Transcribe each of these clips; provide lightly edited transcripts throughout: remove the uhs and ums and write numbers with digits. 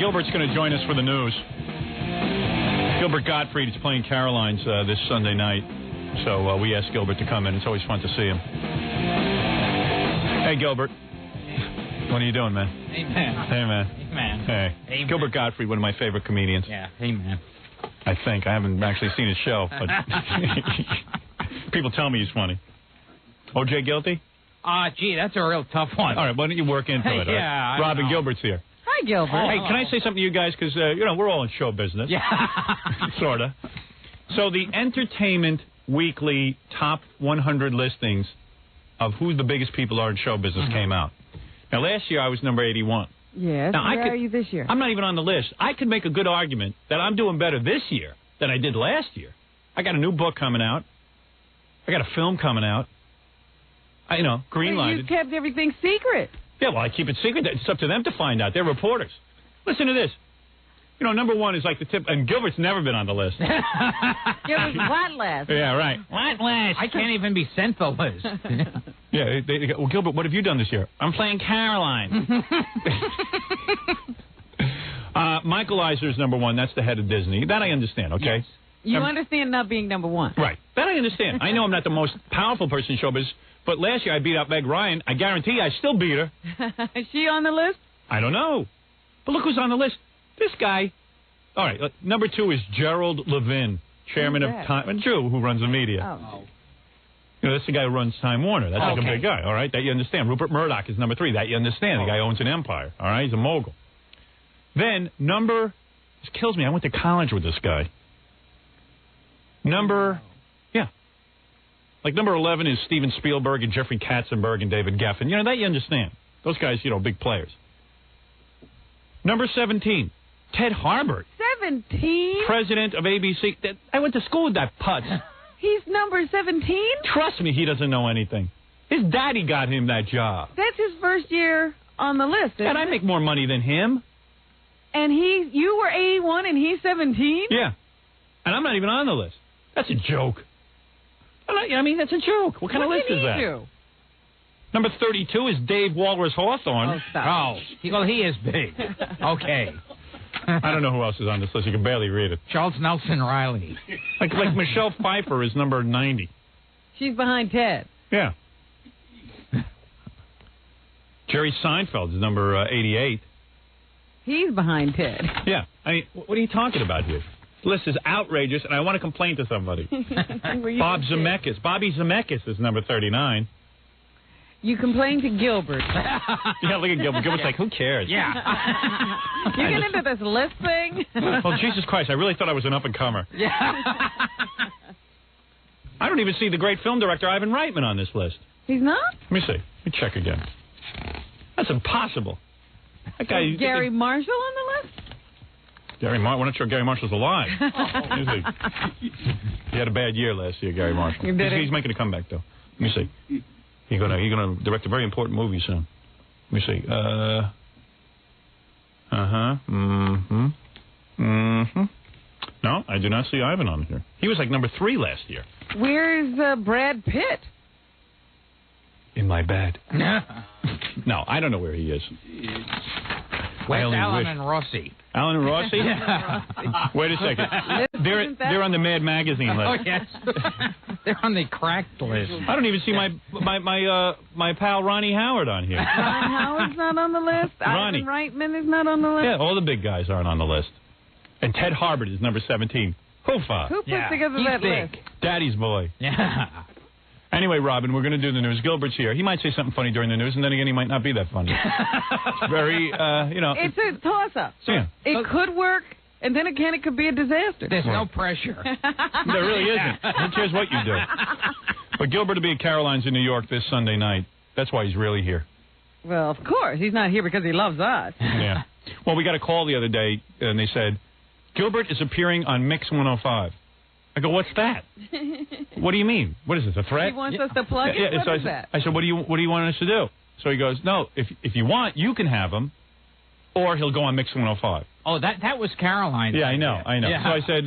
Gilbert's going to join us for the news. Gilbert Gottfried is playing Caroline's this Sunday night. So we asked Gilbert to come in. It's always fun to see him. Hey, Gilbert. What are you doing, man? Hey, man. Hey, man. Hey, man. Hey. Hey, Gilbert man. Gottfried, one of my favorite comedians. Yeah. Hey, man. I think. I haven't actually seen his show, but people tell me he's funny. OJ guilty? Gee, that's a real tough one. All right, why don't you work into it? Yeah, right? Robin Gilbert's here. Hi, Gilbert. Hey, can I say something to you guys? Because, we're all in show business. Yeah. Sort of. So the Entertainment Weekly top 100 listings of who the biggest people are in show business came out. Now, last year I was number 81. Yes. Now, Where are you this year? I'm not even on the list. I could make a good argument that I'm doing better this year than I did last year. I got a new book coming out. I got a film coming out. Green-lighted. You kept everything secret. Yeah, well, I keep it secret. It's up to them to find out. They're reporters. Listen to this. Number one is like the tip, and Gilbert's never been on the list. Gilbert's what list? Yeah, right. What list? I can't even be sent the list. Yeah, they go, well, Gilbert, what have you done this year? I'm playing Caroline. Michael Eisner's number one. That's the head of Disney. That I understand, okay? Yes. You understand not being number one. Right. That I understand. I know I'm not the most powerful person in showbiz, but last year I beat out Meg Ryan. I guarantee I still beat her. Is she on the list? I don't know. But look who's on the list. This guy. All right, number two is Gerald Levin, chairman of Time, a Jew who runs the media. Oh. That's the guy who runs Time Warner. That's like a big guy, all right? That you understand. Rupert Murdoch is number three. That you understand. The guy owns an empire, all right? He's a mogul. Then this kills me. I went to college with this guy. Number 11 is Steven Spielberg and Jeffrey Katzenberg and David Geffen. That you understand. Those guys, big players. Number 17, Ted Harbert. 17? President of ABC. I went to school with that putz. He's number 17? Trust me, he doesn't know anything. His daddy got him that job. That's his first year on the list, And I make more money than him. And you were 81 and he's 17? Yeah. And I'm not even on the list. That's a joke. That's a joke. What kind of list is that? Do? Number 32 is Dave Walrus Hawthorne. Oh, stop. Well, he is big. Okay. I don't know who else is on this list. You can barely read it. Charles Nelson Riley. Like Michelle Pfeiffer is number 90. She's behind Ted. Yeah. Jerry Seinfeld is number 88. He's behind Ted. Yeah. What are you talking about here? This list is outrageous, and I want to complain to somebody. Bobby Zemeckis is number 39. You complain to Gilbert. Yeah, look at Gilbert. Gilbert's like, who cares? Yeah. You get into this list thing? Well, Jesus Christ, I really thought I was an up-and-comer. Yeah. I don't even see the great film director Ivan Reitman on this list. He's not? Let me see. Let me check again. That's impossible. That guy. Is Gary Marshall on the list? We're not sure Gary Marshall's alive. He had a bad year last year, Gary Marshall. He's making a comeback, though. Let me see. He's gonna direct a very important movie soon. Let me see. No, I do not see Ivan on here. He was like number 3 last year. Where's Brad Pitt? In my bed. No, I don't know where he is. Where's Alan and Rossi? Alan and Rossi? Wait a second. They're on the Mad Magazine list. Oh, yes. They're on the cracked list. I don't even see my pal Ronnie Howard on here. Ron Howard's not on the list. Ronnie. Ivan Reitman is not on the list. Yeah, all the big guys aren't on the list. And Ted Harbert is number 17. Hoofa. Who put together that list? Daddy's boy. Yeah. Anyway, Robin, we're going to do the news. Gilbert's here. He might say something funny during the news, and then again, he might not be that funny. It's very, It's a toss-up. Yeah. It could work, and then again, it could be a disaster. There's no pressure. There really isn't. Who cares what you do? But Gilbert will be at Caroline's in New York this Sunday night. That's why he's really here. Well, of course. He's not here because he loves us. Yeah. Well, we got a call the other day, and they said, Gilbert is appearing on Mix 105. I go, what's that? What do you mean? What is this, a threat? He wants us to plug it? What is that? I said, what do you want us to do? So he goes, no, if you want, you can have him, or he'll go on Mix 105. Oh, that was Caroline. Yeah, I know. Yeah. So I said,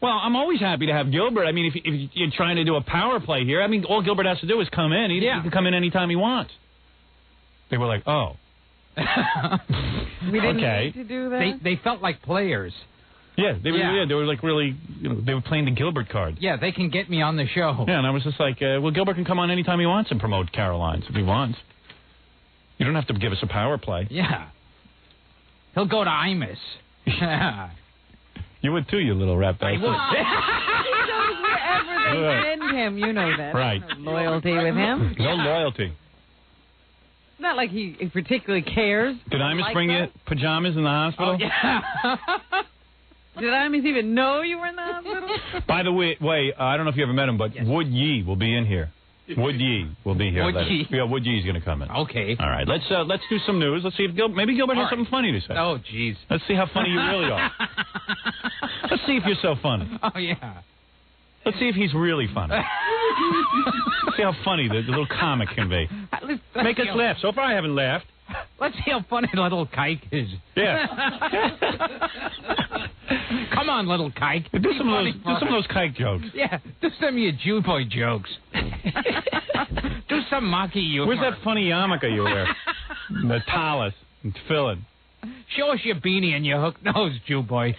well, I'm always happy to have Gilbert. I mean, if you're trying to do a power play here, I mean, all Gilbert has to do is come in. He can come in anytime he wants. They were like, oh. We didn't Okay. need to do that. They felt like players. Yeah, they were. Yeah. Yeah, they were like really. They were playing the Gilbert card. Yeah, they can get me on the show. Yeah, and I was just like, well, Gilbert can come on anytime he wants and promote Caroline's if he wants. You don't have to give us a power play. Yeah. He'll go to Imus. You would too, you little rat bastard. He goes wherever they send him. You know that. Right. No loyalty with him. No loyalty. Not like he particularly cares. Did Imus Like bring you that? pajamas in the hospital? Oh, yeah. Did Imus even know you were in the hospital? By the way, I don't know if you ever met him, but Yes. Wood Yee will be in here. Wood Yee will be here. Wood Yee? Yeah, Wood Yee's going to come in. Okay. All right, let's do some news. Let's see if maybe Gilbert has All right. something funny to say. Oh, jeez. Let's see how funny you really are. Let's see if you're so funny. Oh, yeah. Let's see if he's really funny. Let's see how funny the little comic can be. Let's Make us see laugh. So far, I haven't laughed. Let's see how funny little kike is. Yeah. Come on, little kike. Do some of those kike jokes. Yeah, do some of your Jew boy jokes. Do some mocky humor. Where's that funny yarmulke you wear? The tallis and tefillin. Show us your beanie and your hook nose, Jew boy.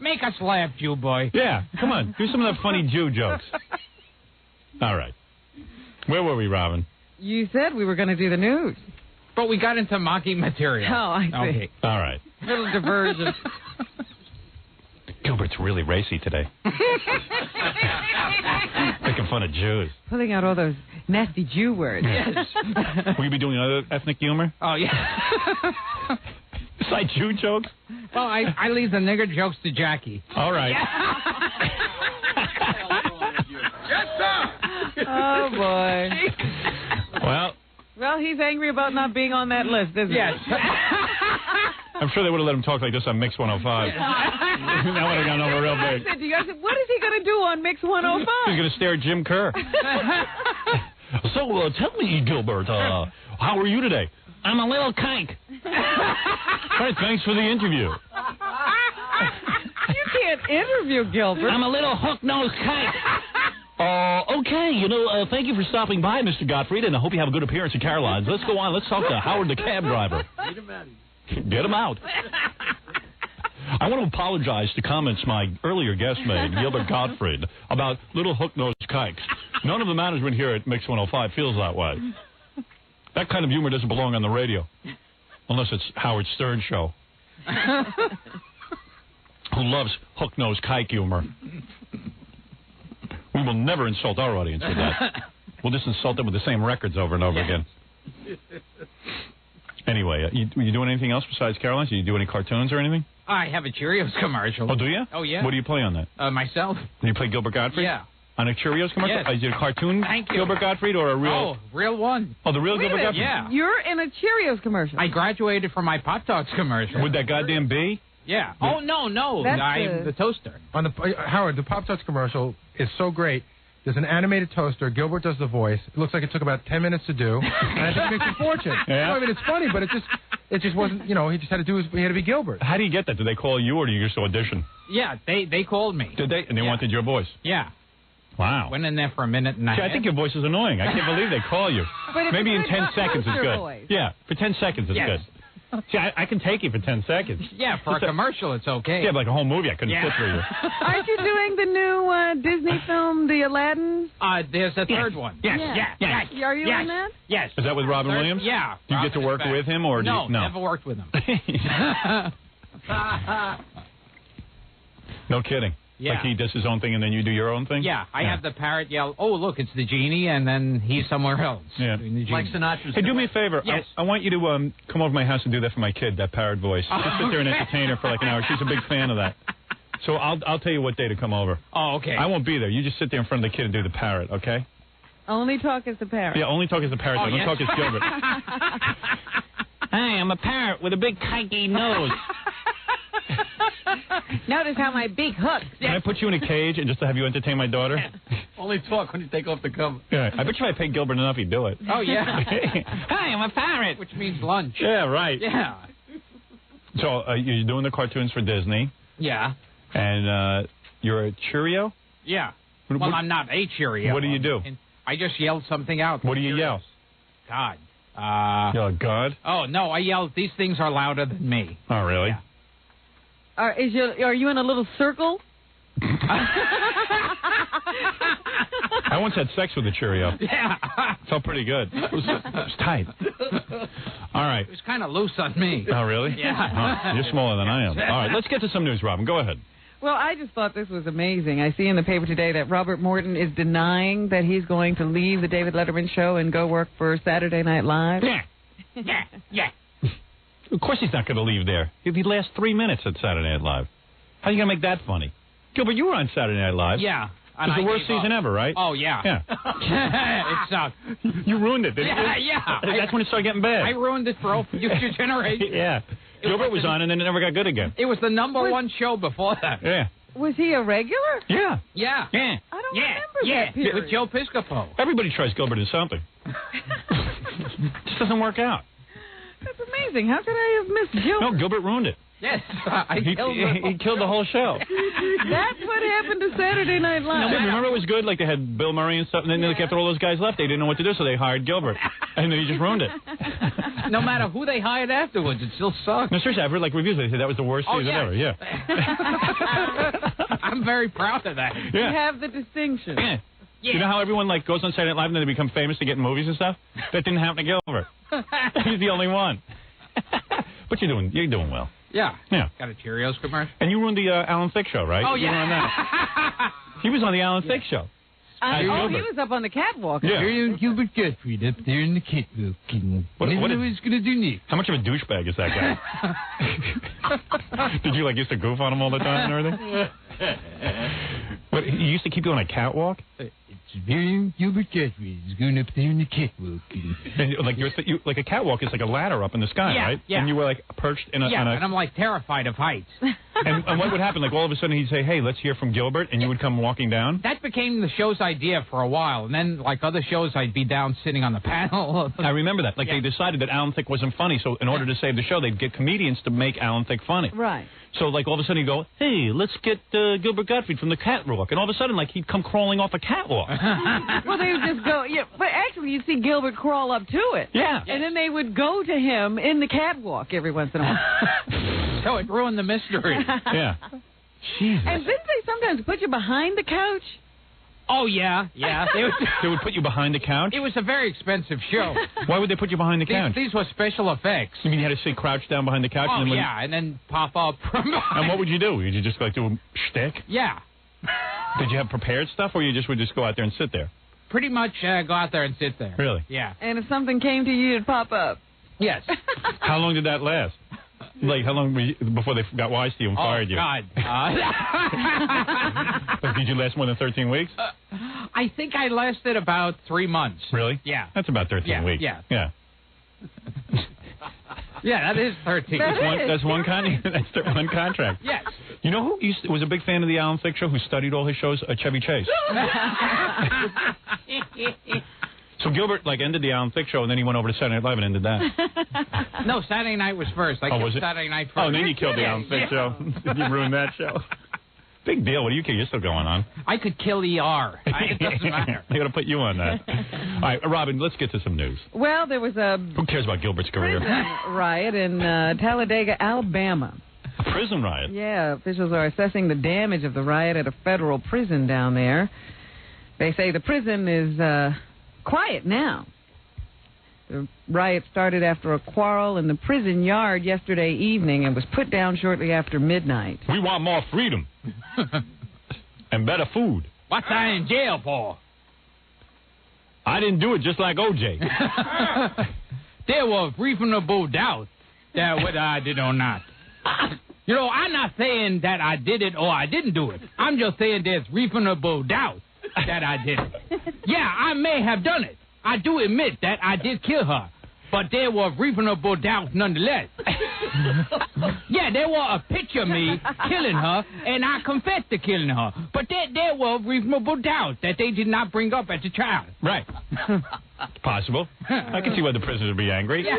make us laugh, Jew boy. Yeah, come on. Do some of the funny Jew jokes. All right. Where were we, Robin? You said we were going to do the news. But we got into mocking material. Oh, I see. Okay. All right. Little diversion. Gilbert's really racy today. Making fun of Jews. Pulling out all those nasty Jew words. Yes. Will you be doing other ethnic humor? Oh, yeah. Besides Jew jokes? Well, I leave the nigger jokes to Jackie. All right. Oh, boy. Well, he's angry about not being on that list, isn't Yes. he? I'm sure they would have let him talk like this on Mix 105. That would have gone over real big. I said to you, I said, what is he going to do on Mix 105? He's going to stare at Jim Kerr. So, tell me, Gilbert, how are you today? I'm a little kike. All right, thanks for the interview. You can't interview Gilbert. I'm a little hook-nosed kike. Okay, thank you for stopping by, Mr. Gottfried, and I hope you have a good appearance at Caroline's. Let's go on. Let's talk to Howard the cab driver. Get him out. I want to apologize to comments my earlier guest made, Gilbert Gottfried, about little hook-nosed kikes. None of the management here at Mix 105 feels that way. That kind of humor doesn't belong on the radio, unless it's Howard Stern's show, who loves hook-nosed kike humor. We will never insult our audience with that. We'll just insult them with the same records over and over again. Anyway, you doing anything else besides Caroline's? Do you do any cartoons or anything? I have a Cheerios commercial. Oh, do you? Oh, yeah. What do you play on that? Myself. Do you play Gilbert Gottfried? Yeah. On a Cheerios commercial? Yes. Is it a cartoon Thank you. Gilbert Gottfried or a real? Oh, real one. Oh, the real Wait a Gilbert minute. Gottfried? Yeah. You're in a Cheerios commercial. I graduated from my Pop Tarts commercial. With that goddamn bee? Yeah. Oh, no. That's I'm the toaster. On the Howard, the Pop Tarts commercial is so great. There's an animated toaster. Gilbert does the voice. It looks like it took about 10 minutes to do, and I think it makes a fortune. Yeah. No, I mean, it's funny, but it just wasn't. He just had to do he had to be Gilbert. How do you get that? Did they call you or did you just audition? Yeah, they called me. Did they? And they Yeah. wanted your voice? Yeah. Wow. Went in there for a minute and a See, half. I think your voice is annoying. I can't believe they call you. But it's Maybe a in good 10 seconds is toaster good. voice. Yeah, for 10 seconds it's Yes. good. See, I can take you for 10 seconds. Yeah, for a commercial, it's okay. Yeah, but like a whole movie, I couldn't Yeah. sit through you. Aren't you doing the new Disney film, The Aladdin? There's a third one. Yes. Yes. Are you yes. in that? Yes. Is that with Robin Third- Williams? Yeah. Do you get to Robin work is back. with him or do no, you? No, never worked with him. No kidding. Yeah. Like he does his own thing and then you do your own thing? Yeah, I have the parrot yell, "Oh, look, it's the genie," and then he's somewhere else. Yeah. doing the genie. Like Sinatra's. Hey, do me a favor. Yes. I want you to come over to my house and do that for my kid, that parrot voice. Just sit there and Okay. entertain her for like an hour. She's a big fan of that. So I'll tell you what day to come over. Oh, okay. I won't be there. You just sit there in front of the kid and do the parrot, okay? Only talk as the parrot. Yeah, only talk as the parrot. Oh, Don't yes. talk as Gilbert. Hey, I'm a parrot with a big kikey nose. Notice how my beak hooks. Can I put you in a cage and just to have you entertain my daughter? Only talk when you take off the cover. Yeah, I bet you if I paid Gilbert enough, he'd do it. Oh, yeah. Hi, I'm a parrot. Which means lunch. Yeah, right. Yeah. So you're doing the cartoons for Disney, Yeah. and you're a Cheerio? Yeah. What- Well, what- I'm not a Cheerio. What do you do? I just yelled something out. What do you Cheerios. yell? God. Oh, God. Oh, no, I yelled, these things are louder than me. Oh, really? Yeah. Are you in a little circle? I once had sex with a Cheerio. Yeah. Felt pretty good. It was tight. All right. It was kind of loose on me. Oh, really? Yeah. Oh, you're smaller than I am. All right, let's get to some news, Robin. Go ahead. Well, I just thought this was amazing. I see in the paper today that Robert Morton is denying that he's going to leave the David Letterman show and go work for Saturday Night Live. Yeah. Of course he's not going to leave there. He lasts 3 minutes at Saturday Night Live. How are you going to make that funny? Gilbert, you were on Saturday Night Live. Yeah. It was the worst season ever, right? Oh, yeah. Yeah. It sucked. You ruined it, didn't you? Yeah. That's when it started getting bad. I ruined it for all future generations. Yeah. Gilbert was on, and then it never got good again. It was the number one show before that. Yeah. Was he a regular? Yeah. Yeah. Yeah. I don't remember that period. With Joe Piscopo. Everybody tries Gilbert in something. Just doesn't work out. That's amazing. How could I have missed Gilbert? No, Gilbert ruined it. Yes. He killed the whole show. That's what happened to Saturday Night Live. Remember it was good? Like they had Bill Murray and stuff, and then like, after all those guys left, they didn't know what to do, so they hired Gilbert. And then he just ruined it. No matter who they hired afterwards, it still sucked. No, seriously, I've read like reviews. They said that was the worst season ever. Yeah. I'm very proud of that. You have the distinction. Yeah. You know how everyone like goes on Saturday Night Live and then they become famous to get in movies and stuff? That didn't happen to Gilbert. He's the only one. But you're doing well. Yeah. Yeah. Got a Cheerios commercial. And you ruined the Alan Thicke show, right? Oh, You were on that. He was on the Alan Thicke show. He was up on the catwalk. Yeah. Gilbert Gottfried up there in the catwalk. What was going to do next? How much of a douchebag is that guy? Did you like used to goof on him all the time and everything? But he used to keep you on a catwalk? It's very Gilbert Gottfried is going up there in the catwalk. And like like a catwalk is like a ladder up in the sky, right? Yeah. And you were like perched in Yeah, on a and I'm like terrified of heights. and what would happen? Like all of a sudden he'd say, "Hey, let's hear from Gilbert," and you would come walking down. That became the show's idea for a while, and then like other shows, I'd be down sitting on the panel. I remember that. Like they decided that Alan Thicke wasn't funny, so in order to save the show, they'd get comedians to make Alan Thicke funny. Right. So like all of a sudden he'd go, "Hey, let's get Gilbert Gottfried from the catwalk," and all of a sudden like he'd come crawling off a catwalk. Well, they would just go, yeah. But actually, you'd see Gilbert crawl up to it. Yeah. And then they would go to him in the catwalk every once in a while. So it ruined the mystery. Yeah. Jesus. And didn't they sometimes put you behind the couch? Oh, yeah. They would put you behind the couch? It was a very expensive show. Why would they put you behind the couch? These were special effects. You mean you had to sit crouched down behind the couch? Oh, and then and then pop up from behind. And what would you do? Would you just like do a shtick? Yeah. Did you have prepared stuff, or you just would just go out there and sit there? Pretty much go out there and sit there. Really? Yeah. And if something came to you, it'd pop up. Yes. How long did that last? Like, how long before they got wise to you and fired you? God. Like, did you last more than 13 weeks? I think I lasted about 3 months. Really? Yeah. That's about 13 weeks. Yeah. Yeah. Yeah, that is 13. That's one contract. Yes. You know who was a big fan of the Alan Thicke show, who studied all his shows? Chevy Chase. So Gilbert ended the Alan Thicke show, and then he went over to Saturday Night Live and ended that. No, Saturday night was first. I killed Saturday night first. Oh, and then you killed the Alan Thicke show. You ruined that show. Big deal. What do you care? You're still going on. I could kill ER. It doesn't matter. They got to put you on that. All right, Robin, let's get to some news. Well, there was a Who cares about Gilbert's career? prison riot in Talladega, Alabama. A prison riot? Yeah, officials are assessing the damage of the riot at a federal prison down there. They say the prison is quiet now. The riot started after a quarrel in the prison yard yesterday evening and was put down shortly after midnight. We want more freedom. And better food. What's I in jail for? I didn't do it just like O.J. There was reasonable doubt that whether I did or not. You know, I'm not saying that I did it or I didn't do it. I'm just saying there's reasonable doubt that I did it. Yeah, I may have done it. I do admit that I did kill her, but there was reasonable doubt nonetheless. Yeah, there was a picture of me killing her, and I confessed to killing her, but there was reasonable doubt that they did not bring up at the trial. Right. Possible. I can see why the prisoners would be angry. Yes.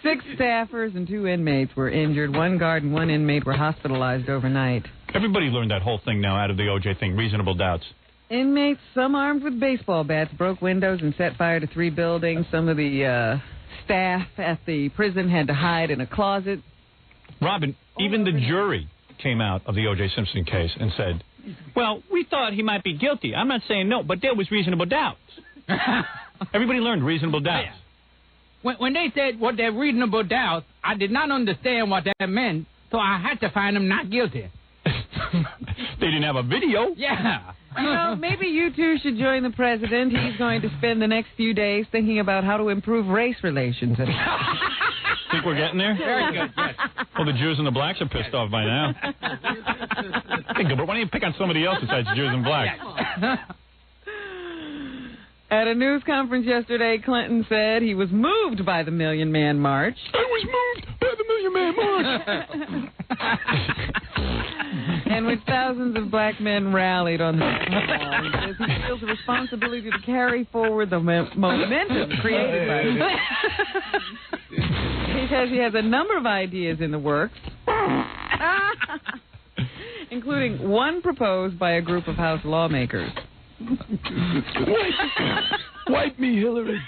6 staffers and 2 inmates were injured. 1 guard and 1 inmate were hospitalized overnight. Everybody learned that whole thing now out of the O.J. thing, reasonable doubts. Inmates, some armed with baseball bats, broke windows and set fire to 3 buildings. Some of the staff at the prison had to hide in a closet. Robin, even the jury came out of the O.J. Simpson case and said, well, we thought he might be guilty. I'm not saying no, but there was reasonable doubts. Everybody learned reasonable doubts. When they said what their reasonable doubts, I did not understand what that meant, so I had to find him not guilty. They didn't have a video. Yeah. You know, maybe you two should join the president. He's going to spend the next few days thinking about how to improve race relations. Think we're getting there? Very good, yes. Well, the Jews and the blacks are pissed off by now. Hey, Gilbert, why don't you pick on somebody else besides Jews and blacks? At a news conference yesterday, Clinton said he was moved by the Million Man March. I was moved by the Million Man March. In which thousands of black men rallied on the wall. He says he feels a responsibility to carry forward the momentum created by it. He says he has a number of ideas in the works, including one proposed by a group of House lawmakers. Wipe me, Hillary.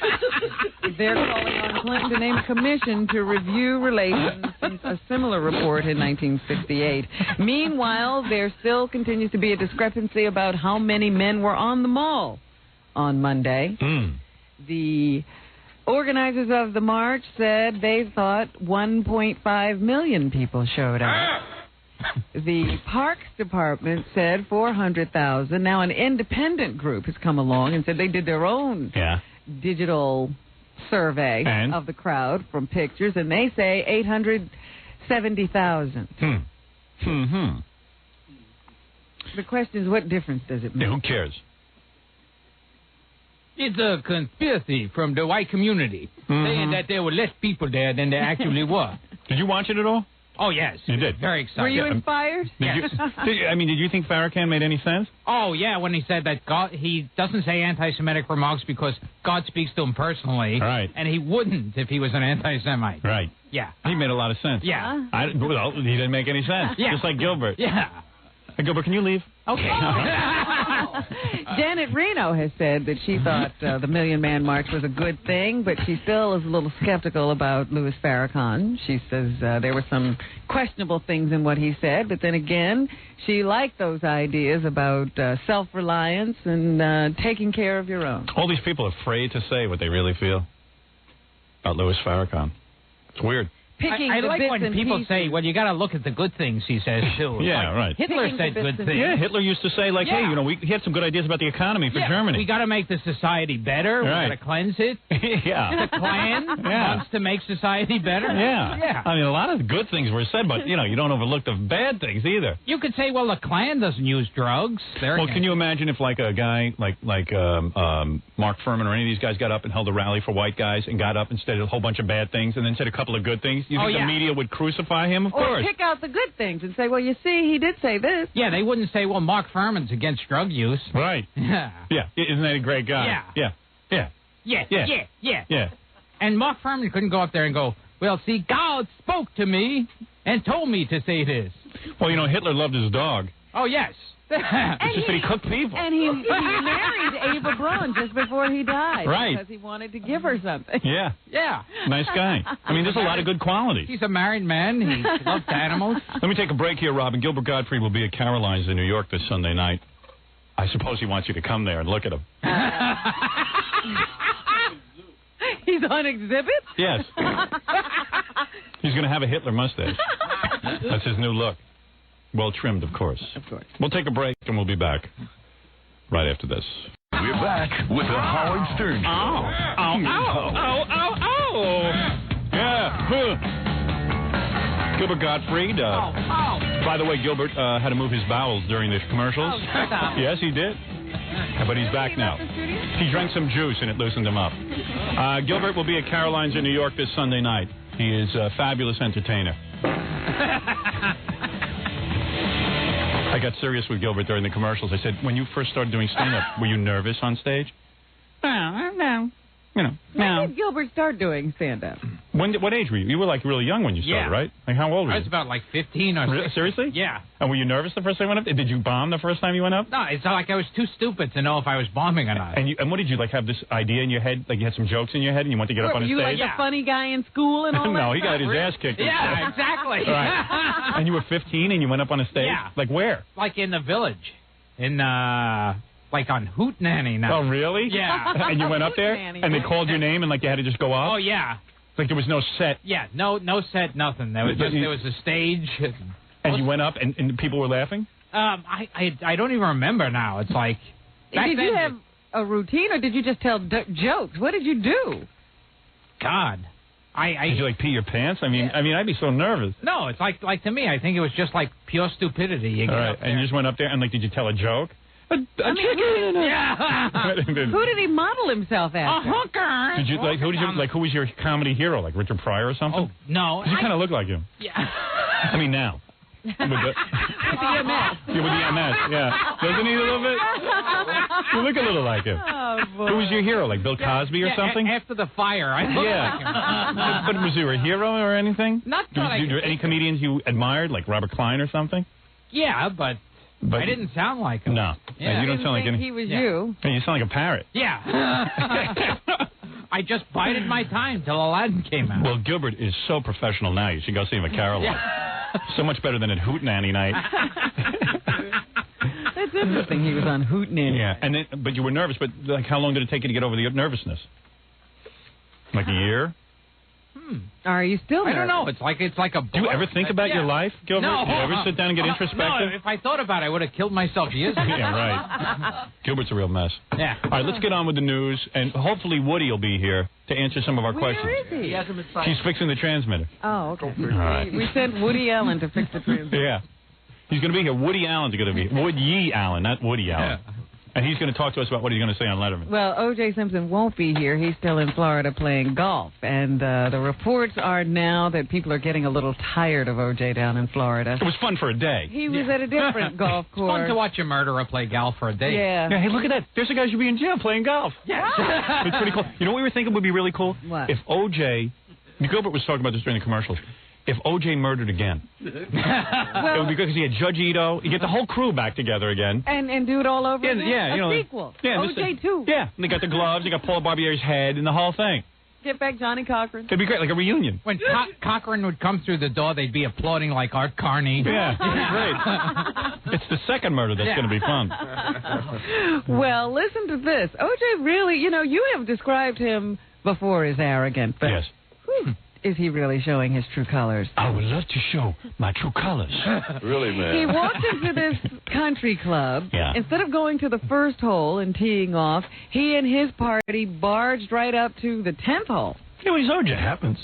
They're calling on Clinton to name a commission to review relations since a similar report in 1968. Meanwhile, there still continues to be a discrepancy about how many men were on the mall on Monday. The organizers of the march said they thought 1.5 million people showed up. The Parks Department said 400,000. Now, an independent group has come along and said they did their own digital survey of the crowd from pictures, and they say 870,000. The question is, what difference does it make? Yeah, who cares? It's a conspiracy from the white community saying that there were less people there than there actually were. Did you watch it at all? Oh, yes. You did? Very excited. Were you inspired? Did you think Farrakhan made any sense? Oh, yeah, when he said that he doesn't say anti-Semitic remarks because God speaks to him personally. Right. And he wouldn't if he was an anti-Semite. Right. Yeah. He made a lot of sense. Yeah. Well, he didn't make any sense. Yeah. Just like Gilbert. Yeah. Hey, Gilbert, can you leave? Okay. Janet Reno has said that she thought the Million Man March was a good thing, but she still is a little skeptical about Louis Farrakhan. She says there were some questionable things in what he said, but then again, she liked those ideas about self-reliance and taking care of your own. All these people are afraid to say what they really feel about Louis Farrakhan. It's weird. I like when people say, well, you got to look at the good things, he says, too. Yeah, right. Hitler said good things. Yeah, Hitler used to say, like, hey, you know, he had some good ideas about the economy for Germany. We got to make the society better. Right. We got to cleanse it. Yeah. The Klan wants to make society better. Yeah. I mean, a lot of good things were said, but, you know, you don't overlook the bad things either. You could say, well, the Klan doesn't use drugs. Well, can you imagine if, like, a guy like Mark Furman or any of these guys got up and held a rally for white guys and got up and said a whole bunch of bad things and then said a couple of good things? You think the media would crucify him? Of course. Or pick out the good things and say, well, you see, he did say this. Yeah, they wouldn't say, well, Mark Furman's against drug use. Right. Yeah. Yeah. Isn't that a great guy? Yeah. And Mark Furman couldn't go up there and go, well, see, God spoke to me and told me to say this. Well, you know, Hitler loved his dog. Oh, yes. It's just that he cooked people. And he married Ava Braun just before he died. Right. Because he wanted to give her something. Yeah. Yeah. Nice guy. I mean, there's a lot of good qualities. He's a married man. He loves animals. Let me take a break here, Robin. Gilbert Gottfried will be at Caroline's in New York this Sunday night. I suppose he wants you to come there and look at him. He's on exhibit? Yes. He's going to have a Hitler mustache. That's his new look. Well trimmed, of course. Of course. We'll take a break, and we'll be back right after this. We're back with the Howard Stern Show. Yeah. Gilbert Gottfried. By the way, Gilbert had to move his bowels during the commercials. Yes, he did. But he's back now. He drank some juice, and it loosened him up. Gilbert will be at Caroline's in New York this Sunday night. He is a fabulous entertainer. I got serious with Gilbert during the commercials. I said, when you first started doing stand-up, were you nervous on stage? No. You know, When did Gilbert start doing stand-up? What age were you? You were like really young when you started, right? Like how old were you? I was about like 15 or 16. Seriously? Yeah. And were you nervous the first time you went up? Did you bomb the first time you went up? No, it's not like I was too stupid to know if I was bombing or not. And what did you like have this idea in your head? Like you had some jokes in your head and you wanted to get up on a you stage? like the funny guy in school and all that? No, he got stuff? his ass kicked. Yeah, exactly. Right. And you were 15 and you went up on a stage? Yeah. Like where? Like in the village. Like on Hootenanny now. Oh, really? Yeah. And you went up there and they called your name and like you had to just go up? Oh, yeah. Like there was no set? Yeah, no set, nothing. There was a stage. And you went up and people were laughing? I don't even remember now. It's like... Did you have a routine or did you just tell jokes? What did you do? God. Did you like pee your pants? I mean, I'd be so nervous. No, it's like to me, I think it was just like pure stupidity. You get up there. And you just went up there and like, did you tell a joke? A chicken. Yeah. Who did he model himself after? A hooker. Did you like who was your comedy hero? Like Richard Pryor or something? Oh no. 'Cause you kind of look like him. Yeah. I mean now. With the MS. Yeah, with the MS. Yeah. Doesn't he a little bit? You look a little like him. Oh, boy. Who was your hero? Like Bill Cosby or something? After the fire, I looked like him. But was you a hero or anything? Not Did any comedians you admired, like Robert Klein or something? Yeah, but I didn't sound like him. No. Yeah. You don't sound like any. He was you. Hey, you sound like a parrot. Yeah. I just bided my time till Aladdin came out. Well, Gilbert is so professional now. You should go see him at Caroline. So much better than at Hootenanny night. That's interesting. He was on Hootenanny. Yeah, but you were nervous. But like, how long did it take you to get over the nervousness? Like a year? Are you still nervous? I don't know. It's like a. Do you ever think about your life, Gilbert? No. Do you ever sit down and get introspective? No, if I thought about it, I would have killed myself years ago. Yeah, right. Gilbert's a real mess. Yeah. All right, let's get on with the news, and hopefully Woody will be here to answer some of our questions. Where is he? He's fixing the transmitter. Oh, okay. All right. We sent Woody Allen to fix the transmitter. Yeah. He's going to be here. Woody Allen's going to be here. Woody Allen, not Woody Allen. Yeah. And he's going to talk to us about what he's going to say on Letterman. Well, O.J. Simpson won't be here. He's still in Florida playing golf. And the reports are now that people are getting a little tired of O.J. down in Florida. It was fun for a day. He was at a different golf course. It's fun to watch a murderer play golf for a day. Yeah. Hey, look at that. There's a guy who should be in jail playing golf. Yeah. It's pretty cool. You know what we were thinking would be really cool? What? If O.J. Gilbert was talking about this during the commercials. If O.J. murdered again. It would be good because he had Judge Ito. You get the whole crew back together again. And do it all over again? Yeah, you know. A sequel. Yeah, O.J. 2. Yeah, and they got the gloves, they got Paul Barbier's head, and the whole thing. Get back Johnny Cochran. It'd be great, like a reunion. When Cochran would come through the door, they'd be applauding like Art Carney. Yeah, it'd be great. It's the second murder that's going to be fun. Well, listen to this. O.J. really, you have described him before as arrogant, but yes. Is he really showing his true colors? I would love to show my true colors. Really, man? He walked into this country club. Yeah. Instead of going to the first hole and teeing off, he and his party barged right up to the 10th hole. You know, he's OJ. Happens.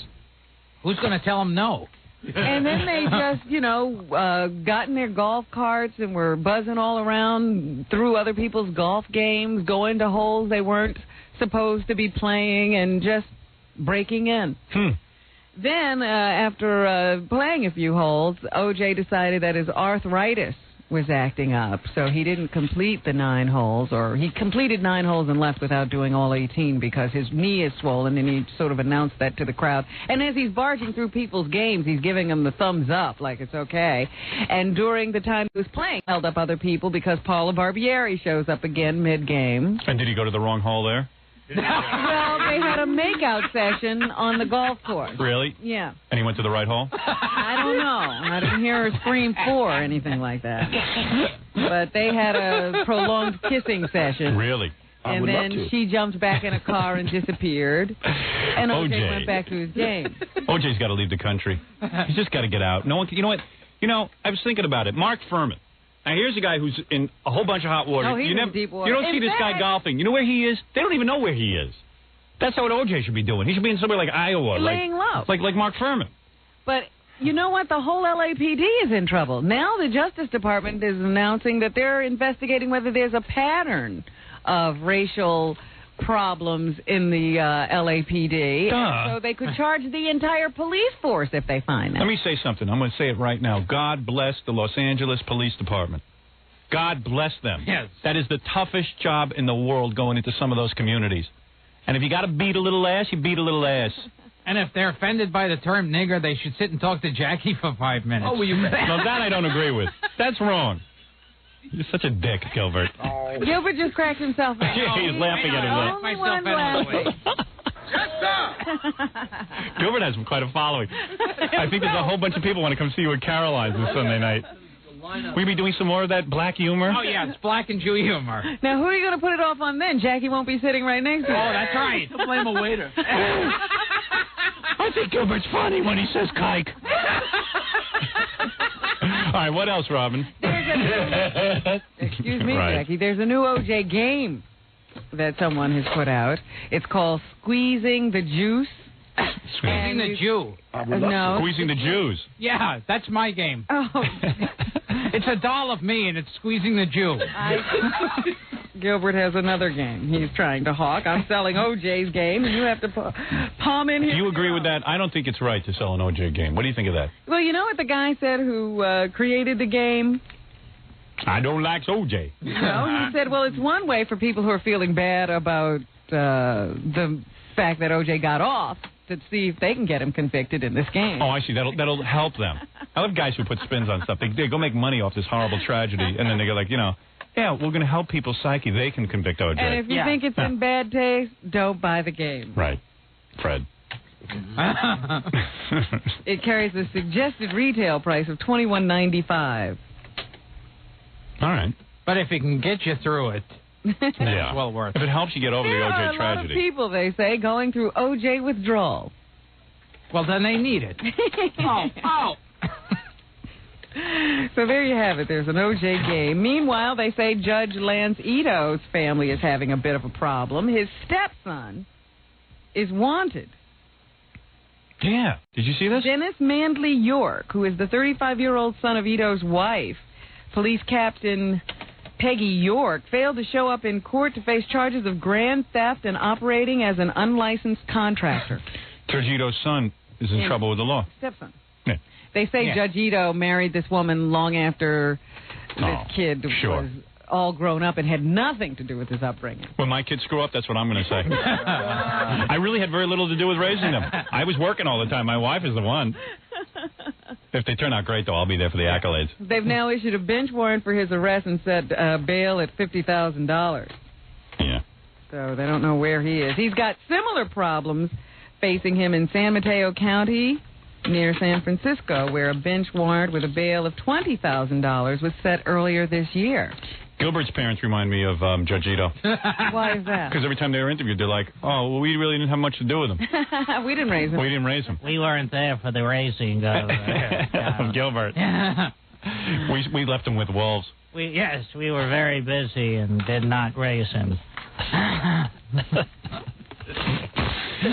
Who's going to tell him no? And then they just, got in their golf carts and were buzzing all around through other people's golf games, going to holes they weren't supposed to be playing, and just breaking in. Then, after playing a few holes, O.J. decided that his arthritis was acting up, so he didn't complete the 9 holes, or he completed 9 holes and left without doing all 18 because his knee is swollen, and he sort of announced that to the crowd. And as he's barging through people's games, he's giving them the thumbs up, like it's okay. And during the time he was playing, he held up other people because Paula Barbieri shows up again mid-game. And did he go to the wrong hole there? Well, they had a makeout session on the golf course. Really? Yeah. And he went to the right hole? I don't know. I didn't hear her scream 4 or anything like that. But they had a prolonged kissing session. Really? And then she jumped back in a car and disappeared. And O.J. went back to his game. O.J.'s got to leave the country. He's just got to get out. No one. You know what? I was thinking about it. Mark Furman. Now, here's a guy who's in a whole bunch of hot water. Oh, he's in deep water. You don't see this guy golfing. You know where he is? They don't even know where he is. That's what O.J. should be doing. He should be in somewhere like Iowa. Laying low. Like Mark Furman. But you know what? The whole LAPD is in trouble. Now the Justice Department is announcing that they're investigating whether there's a pattern of racial problems in the LAPD. And so they could charge the entire police force if they find that. Let me say something. I'm going to say it right now. God bless the Los Angeles Police Department. God bless them. Yes. That is the toughest job in the world going into some of those communities. And if you got to beat a little ass, you beat a little ass. And if they're offended by the term nigger, they should sit and talk to Jackie for 5 minutes. Oh, well, no, that I don't agree with. That's wrong. You're such a dick, Gilbert. Gilbert just cracked himself out. Yeah, he's laughing at himself. Only one laughing. Gilbert has quite a following. I think there's a whole bunch of people want to come see you at Caroline's this Sunday night. We'll be doing some more of that black humor. Oh, yeah, it's black and Jew humor. Now, who are you going to put it off on then? Jackie won't be sitting right next to you. Oh, that's right. Don't blame a waiter. I think Gilbert's funny when he says kike. All right, what else, Robin? Excuse me, Right. Jackie. There's a new OJ game that someone has put out. It's called Squeezing the Juice. Squeezing the Jew. No. Squeezing the Jews. Yeah, that's my game. Oh. It's a doll of me, and it's squeezing the Jew. Gilbert has another game he's trying to hawk. I'm selling OJ's game, and you have to palm in here. Do you agree with that? I don't think it's right to sell an OJ game. What do you think of that? Well, you know what the guy said who created the game? I don't like OJ. No, he said, well, it's one way for people who are feeling bad about the fact that OJ got off to see if they can get him convicted in this game. Oh, I see. That'll help them. I love guys who put spins on stuff. They go make money off this horrible tragedy, and then they go like, yeah, we're going to help people's psyche. They can convict OJ. And if you think it's in bad taste, don't buy the game. Right. Fred. It carries a suggested retail price of $21.95. All right. But if it can get you through it, it's well worth it. If it helps you get over the There are OJ a tragedy. lot of people, they say, going through OJ withdrawal. Well, then they need it. Oh. So there you have it. There's an OJ game. Meanwhile, they say Judge Lance Ito's family is having a bit of a problem. His stepson is wanted. Yeah. Did you see this? Dennis Mandley York, who is the 35-year-old son of Ito's wife, police captain Peggy York, failed to show up in court to face charges of grand theft and operating as an unlicensed contractor. Judge Ito's son is in trouble with the law. Stepson. Yeah. They say Judge Ito married this woman long after this kid was all grown up and had nothing to do with his upbringing. When my kids screw up, that's what I'm going to say. I really had very little to do with raising them. I was working all the time. My wife is the one. If they turn out great, though, I'll be there for the accolades. They've now issued a bench warrant for his arrest and set bail at $50,000. Yeah. So they don't know where he is. He's got similar problems facing him in San Mateo County near San Francisco, where a bench warrant with a bail of $20,000 was set earlier this year. Gilbert's parents remind me of Judge Ito. Why is that? Because every time they were interviewed, they're like, oh, well, we really didn't have much to do with him. We didn't raise him. We didn't raise him. We weren't there for the raising of Gilbert. We left him with wolves. we were very busy and did not raise him.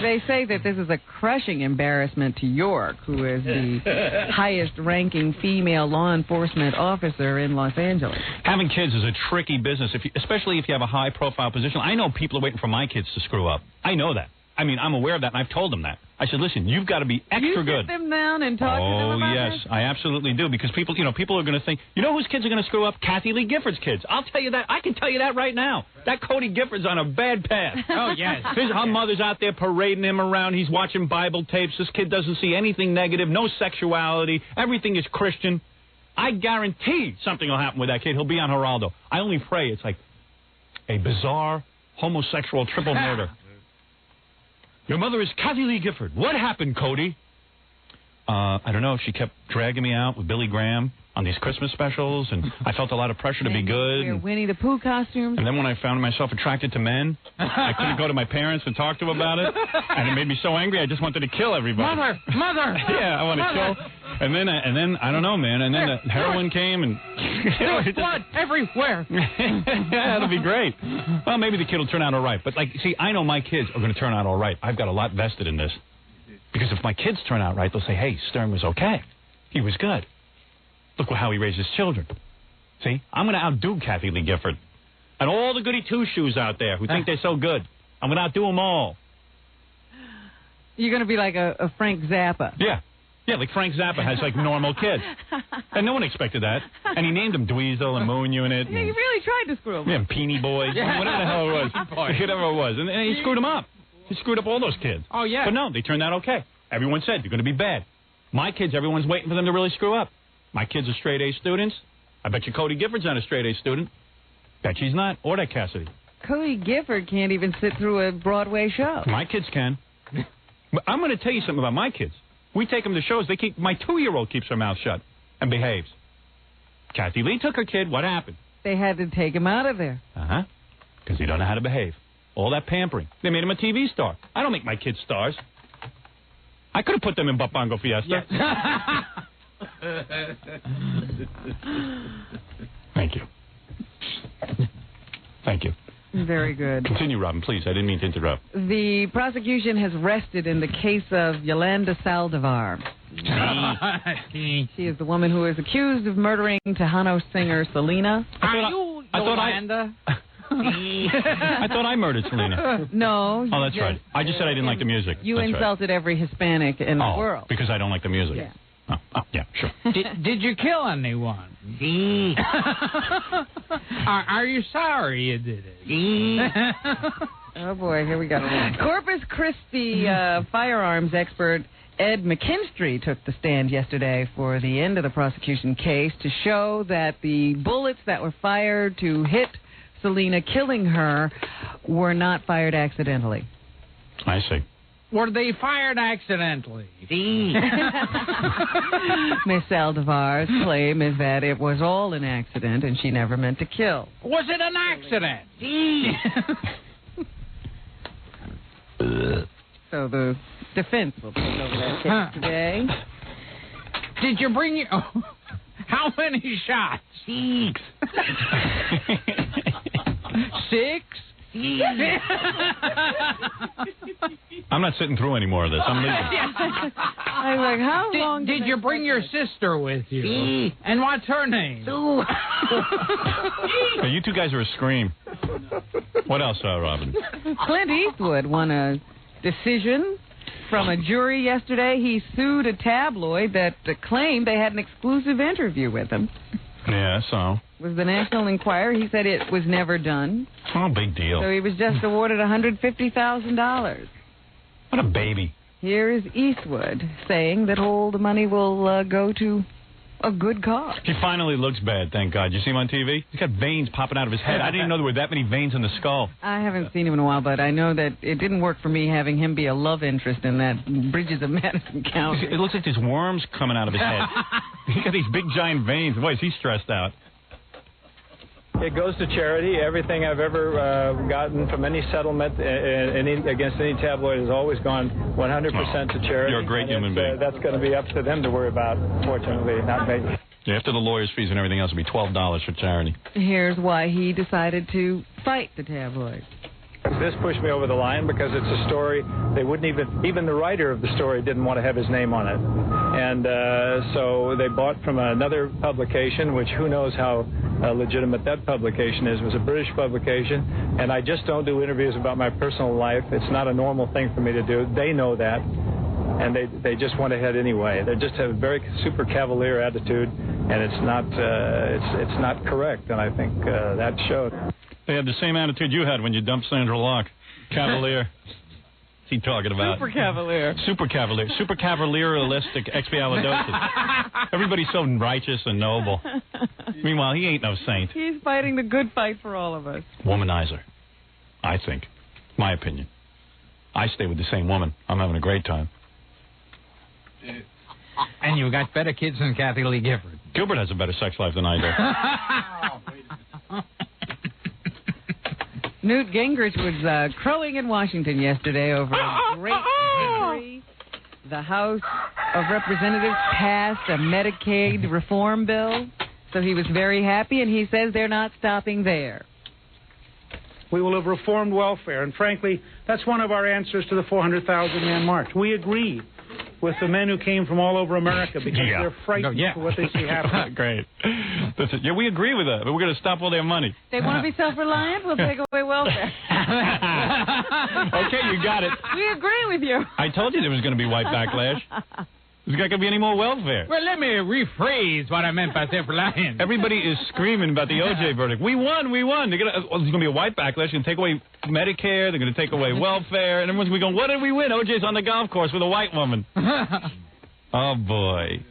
They say that this is a crushing embarrassment to York, who is the highest-ranking female law enforcement officer in Los Angeles. Having kids is a tricky business, especially if you have a high-profile position. I know people are waiting for my kids to screw up. I know that. I mean, I'm aware of that, and I've told them that. I said, listen, you've got to be extra good. You sit them down and talk to them about yes, this? I absolutely do, because people are going to think, whose kids are going to screw up? Kathy Lee Gifford's kids. I'll tell you that. I can tell you that right now. That Cody Gifford's on a bad path. Oh, yes. Her mother's out there parading him around. He's watching Bible tapes. This kid doesn't see anything negative, no sexuality. Everything is Christian. I guarantee something will happen with that kid. He'll be on Geraldo. I only pray it's like a bizarre homosexual triple murder. Your mother is Kathy Lee Gifford. What happened, Cody? I don't know. She kept dragging me out with Billy Graham on these Christmas specials, and I felt a lot of pressure to be good. Wear Winnie the Pooh costumes. And then when I found myself attracted to men, I couldn't go to my parents and talk to them about it, and it made me so angry I just wanted to kill everybody. Mother! Yeah, I want to kill. And then I don't know, man. And then the heroin came, and There's blood everywhere. yeah, it'll be great. Well, maybe the kid will turn out all right. But see, I know my kids are going to turn out all right. I've got a lot vested in this, because if my kids turn out right, they'll say, "Hey, Stern was okay. He was good. Look how he raised his children." See, I'm going to outdo Kathy Lee Gifford and all the goody two-shoes out there who think they're so good. I'm going to outdo them all. You're going to be like a Frank Zappa. Yeah. Yeah, like Frank Zappa has, normal kids. And no one expected that. And he named them Dweezil and Moon Unit. Yeah, he really tried to screw him. Yeah, and Peony Boys. Whatever the hell it was. Whatever it was. And he screwed him up. He screwed up all those kids. Oh, yeah. But no, they turned out okay. Everyone said they're going to be bad. My kids, everyone's waiting for them to really screw up. My kids are straight A students. I bet you Cody Gifford's not a straight A student. Bet she's not. Or that Cassidy. Cody Gifford can't even sit through a Broadway show. My kids can. But I'm going to tell you something about my kids. We take them to shows. My 2-year-old keeps her mouth shut and behaves. Kathy Lee took her kid. What happened? They had to take him out of there. Uh-huh. Because he don't know how to behave. All that pampering. They made him a TV star. I don't make my kids stars. I could have put them in Bongo Fiesta. Thank you. Thank you. Very good. Continue, Robin, please. I didn't mean to interrupt. The prosecution has rested in the case of Yolanda Saldivar. She is the woman who is accused of murdering Tejano singer Selena. Are you Yolanda? I thought I murdered Selena. No. Oh, that's right. I just said I didn't like the music. You that's insulted every Hispanic in the right. world. Because I don't like the music. Yeah. Oh, yeah, sure. Did you kill anyone? Are you sorry you did it? Oh, boy, here we go. Corpus Christi firearms expert Ed McKinstry took the stand yesterday for the end of the prosecution case to show that the bullets that were fired to hit Selena, killing her, were not fired accidentally. I see. Were they fired accidentally? Miss Saldivar's claim is that it was all an accident and she never meant to kill. Was it an accident? So the defense will take over that case today. Did you bring your... Oh, how many shots? 6. 6? I'm not sitting through any more of this. I'm leaving. I'm like, how long did you bring your sister with you? And what's her name? Now, you two guys are a scream. What else, Robin? Clint Eastwood won a decision from a jury yesterday. He sued a tabloid that claimed they had an exclusive interview with him. Yeah, so? It was the National Enquirer. He said it was never done. Oh, big deal. So he was just awarded $150,000. What a baby. Here is Eastwood saying that all the money will go to a good cause. He finally looks bad, thank God. You see him on TV? He's got veins popping out of his head. I didn't even know there were that many veins in the skull. I haven't seen him in a while, but I know that it didn't work for me having him be a love interest in that Bridges of Madison County. It looks like there's worms coming out of his head. He's got these big, giant veins. Boy, is he stressed out. It goes to charity. Everything I've ever gotten from any settlement against any tabloid has always gone 100% to charity. You're a great human being. That's going to be up to them to worry about, fortunately, not me. Yeah, after the lawyer's fees and everything else, it'll be $12 for charity. Here's why he decided to fight the tabloid. This pushed me over the line because it's a story they wouldn't even the writer of the story didn't want to have his name on it. And so they bought from another publication, which who knows how legitimate that publication is. It was a British publication, and I just don't do interviews about my personal life. It's not a normal thing for me to do. They know that, and they just went ahead anyway. They just have a very super cavalier attitude, and it's not correct, and I think that showed. They have the same attitude you had when you dumped Sandra Locke. Cavalier. What's he talking about? Super cavalier. Super cavalier. Super cavalieristic expialidocious. Everybody's so righteous and noble. Meanwhile, he ain't no saint. He's fighting the good fight for all of us. Womanizer, I think. My opinion. I stay with the same woman. I'm having a great time. And you got better kids than Kathy Lee Gifford. Gilbert has a better sex life than I do. Newt Gingrich was crowing in Washington yesterday over a great victory. The House of Representatives passed a Medicaid reform bill, so he was very happy, and he says they're not stopping there. We will have reformed welfare, and frankly, that's one of our answers to the 400,000-man march. We agree with the men who came from all over America because they're frightened for what they see happening. Great. That's it. Yeah, we agree with that, but we're going to stop all their money. They want to be self-reliant? We'll take away welfare. Okay, you got it. We agree with you. I told you there was going to be white backlash. There's not going to be any more welfare. Well, let me rephrase what I meant by self-reliance. Everybody is screaming about the O.J. verdict. We won. There's going to be a white backlash. They're going to take away Medicare. They're going to take away welfare. And everyone's going to be going, what did we win? O.J.'s on the golf course with a white woman. Oh, boy.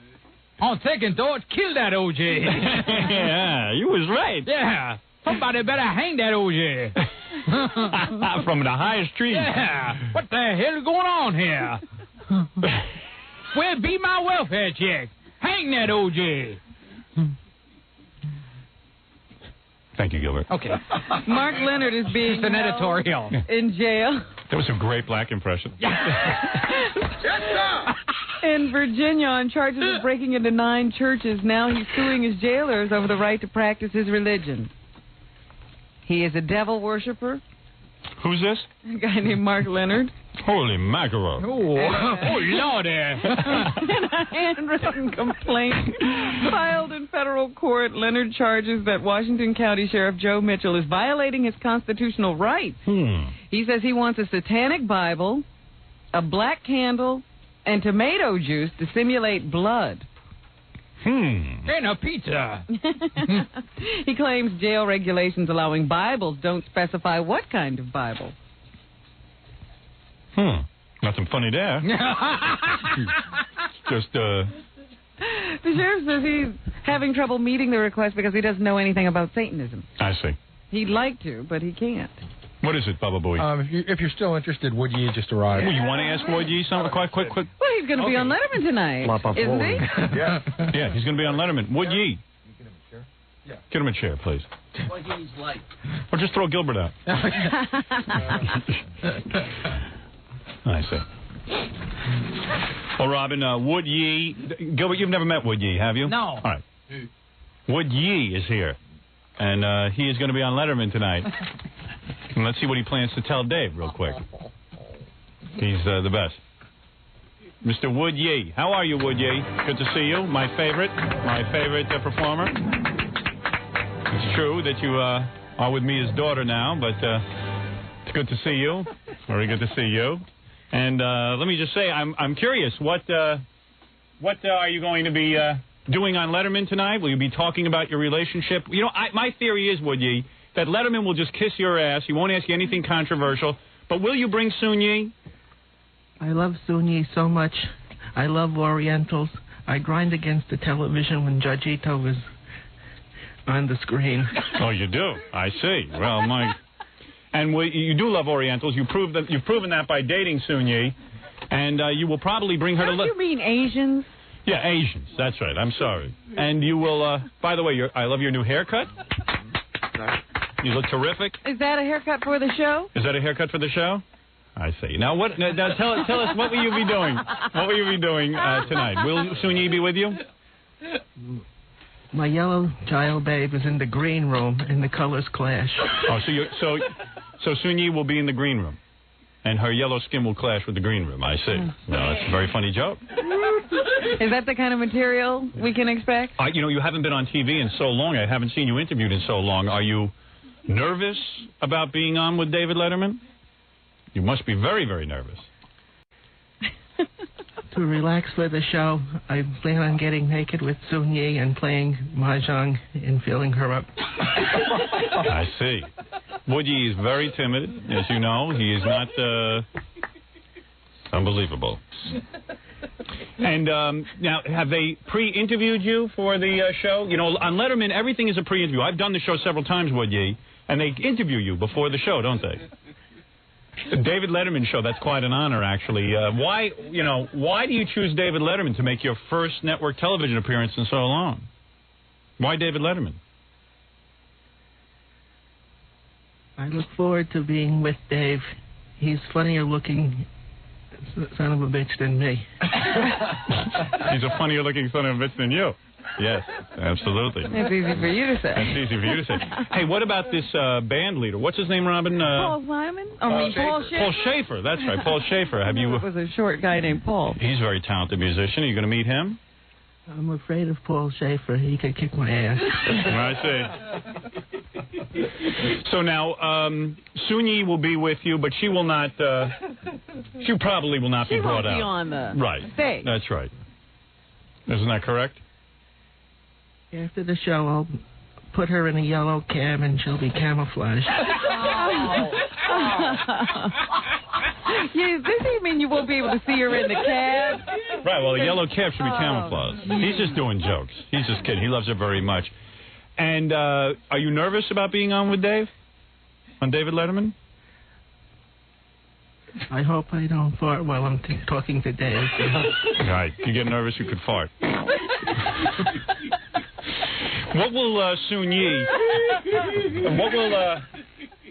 On second thought, kill that O.J. Yeah, you was right. Yeah. Somebody better hang that O.J. From the highest tree. Yeah. What the hell is going on here? Where be my welfare check? Hang that O.J. Thank you, Gilbert. Okay. Mark Leonard is being an editorial in jail. That was a great black impression. In Virginia on charges of breaking into 9 churches. Now he's suing his jailers over the right to practice his religion. He is a devil worshiper. Who's this? A guy named Mark Leonard. Holy mackerel. Oh, Lordy. In a handwritten complaint filed in federal court, Leonard charges that Washington County Sheriff Joe Mitchell is violating his constitutional rights. He says he wants a satanic Bible, a black candle, and tomato juice to simulate blood. And a pizza. He claims jail regulations allowing Bibles don't specify what kind of Bible. Nothing funny there. Just, The sheriff says he's having trouble meeting the request because he doesn't know anything about Satanism. I see. He'd like to, but he can't. What is it, Baba Booey? If you're still interested, Wood Yee just arrived. Well, you want to ask Wood Yee something? Quick. Well, he's going to be on Letterman tonight, isn't he? Yeah, he's going to be on Letterman. Wood Yee. Get him a chair, please. Or just throw Gilbert out. I see. Well, Robin, Wood Yee. Gilbert, you've never met Wood Yee, have you? No. All right. Wood Yee is here, and he is going to be on Letterman tonight. And let's see what he plans to tell Dave real quick. He's the best. Mr. Wood Yee. How are you, Wood Yee? Good to see you. My favorite performer. It's true that you are with me as daughter now, but it's good to see you. Very good to see you. And let me just say, I'm curious. What are you going to be doing on Letterman tonight? Will you be talking about your relationship? You know, my theory is, Wood Yee, that Letterman will just kiss your ass. He won't ask you anything controversial. But will you bring Soon Yi? I love Soon Yi so much. I love Orientals. I grind against the television when Judge Ito was on the screen. Oh, you do? I see. Well, and you do love Orientals. You've proven that by dating Soon Yi. And you will probably bring her to... Don't you mean Asians? Yeah, Asians. That's right. I'm sorry. And you will... by the way, I love your new haircut. You look terrific. Is that a haircut for the show? Is that a haircut for the show? I see. Now, tell us, what will you be doing? What will you be doing tonight? Will Soon Yi be with you? My yellow child babe is in the green room, and the colors clash. Oh, so Soon Yi will be in the green room, and her yellow skin will clash with the green room. I see. No, that's a very funny joke. Is that the kind of material we can expect? You haven't been on TV in so long. I haven't seen you interviewed in so long. Are you nervous about being on with David Letterman? You must be very, very nervous. To relax for the show, I plan on getting naked with Soon Yi and playing mahjong and filling her up. I see. Wood Yee is very timid, as you know. He is not unbelievable. And now, have they pre-interviewed you for the show? You know, on Letterman, everything is a pre-interview. I've done the show several times, Wood Yee, and they interview you before the show, don't they? The David Letterman show, that's quite an honor, actually. Why do you choose David Letterman to make your first network television appearance in so long? Why David Letterman? I look forward to being with Dave. He's funnier looking son of a bitch than me. He's a funnier looking son of a bitch than you. Yes, absolutely. That's easy for you to say. That's easy for you to say. Hey, what about this band leader? What's his name, Robin? Paul Simon? Paul Schaefer. Paul Schaefer, that's right. Paul Schaefer. It was a short guy named Paul. He's a very talented musician. Are you going to meet him? I'm afraid of Paul Schaefer. He could kick my ass. I see. So now, Soon Yi will be with you, but she will not. She probably will not be brought out. She won't be on the right stage. That's right. Isn't that correct? After the show, I'll put her in a yellow cab and she'll be camouflaged. Does he mean you won't be able to see her in the cab? Right, well, the yellow cab should be camouflaged. He's just doing jokes. He's just kidding. He loves her very much. And are you nervous about being on with Dave? On David Letterman? I hope I don't fart while I'm talking to Dave. Right. You get nervous, you could fart. What will Soon Yi...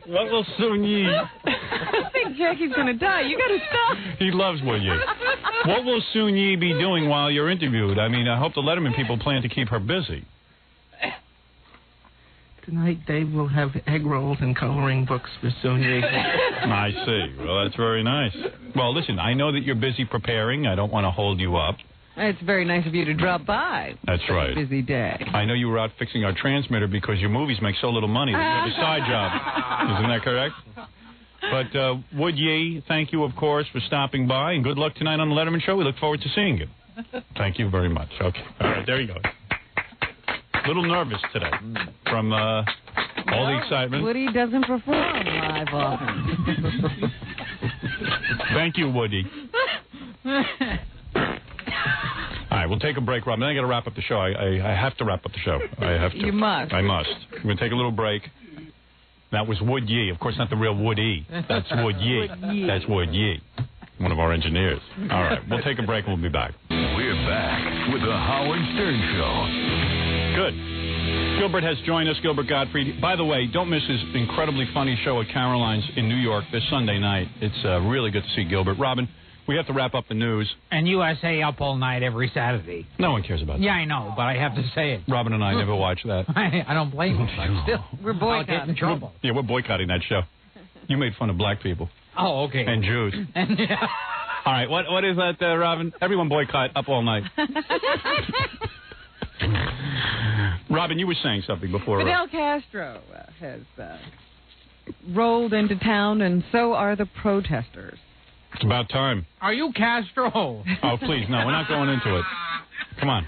What will Soon Yi... I think Jackie's going to die. You got to stop. He loves Wood Yi. What will Soon Yi be doing while you're interviewed? I mean, I hope the Letterman people plan to keep her busy. Tonight, Dave will have egg rolls and coloring books for Sonia. I see. Well, that's very nice. Well, listen, I know that you're busy preparing. I don't want to hold you up. It's very nice of you to drop by. That's right. Busy day. I know you were out fixing our transmitter because your movies make so little money that you have a side job. Isn't that correct? But Wood Yi, thank you, of course, for stopping by, and good luck tonight on the Letterman Show. We look forward to seeing you. Thank you very much. Okay. All right, there you go. A little nervous today from all the excitement. Woody doesn't perform live often. Thank you, Woody. All right, we'll take a break, Rob. Then I got to wrap up the show. I have to wrap up the show. I have to. You must. I must. We're going to take a little break. That was Wood Yi. Of course, not the real Woody. That's Wood Yi. That's Wood Yi, one of our engineers. All right, we'll take a break and we'll be back. We're back with the Howard Stern Show. Good. Gilbert has joined us, Gilbert Gottfried. By the way, don't miss his incredibly funny show at Caroline's in New York this Sunday night. It's really good to see Gilbert. Robin, we have to wrap up the news. And USA Up All Night every Saturday. No one cares about that. Yeah, I know, but I have to say it. Robin and I never watch that. I don't blame him, but still. We're boycotting. I'll get in trouble. Yeah, we're boycotting that show. You made fun of black people. Oh, okay. And Jews. All right, what is that, Robin? Everyone boycott Up All Night. Robin, you were saying something before. Fidel Castro has rolled into town, and so are the protesters. It's about time. Are you Castro? Oh, please, no, we're not going into it. Come on.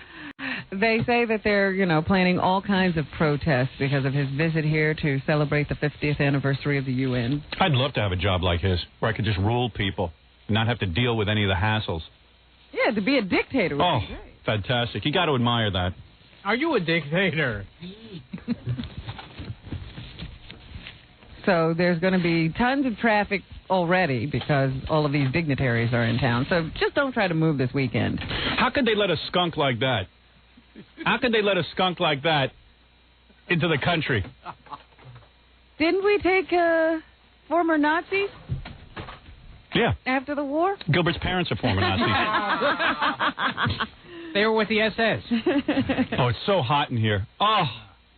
They say that they're, planning all kinds of protests because of his visit here to celebrate the 50th anniversary of the UN. I'd love to have a job like his, where I could just rule people and not have to deal with any of the hassles. Yeah, to be a dictator would be great. Fantastic. You got to admire that. Are you a dictator? So there's going to be tons of traffic already because all of these dignitaries are in town. So just don't try to move this weekend. How could they let a skunk like that? How could they let a skunk like that into the country? Didn't we take former Nazis? Yeah. After the war? Gilbert's parents are former Nazis. They were with the SS. Oh, it's so hot in here. Oh,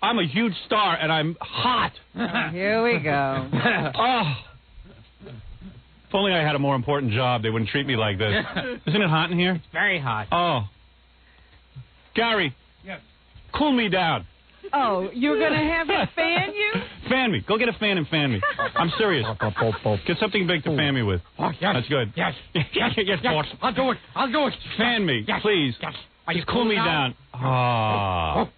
I'm a huge star, and I'm hot. Here we go. Oh. If only I had a more important job, they wouldn't treat me like this. Isn't it hot in here? It's very hot. Oh. Gary. Yes. Cool me down. Oh, you're going to have him fan you? Fan me. Go get a fan and fan me. I'm serious. Get something big to fan me with. Oh, yes. That's good. Yes. Yes, boss. I'll do it. I'll do it. Fan me, yes. please. Yes. Are you Just cool me down. Ah.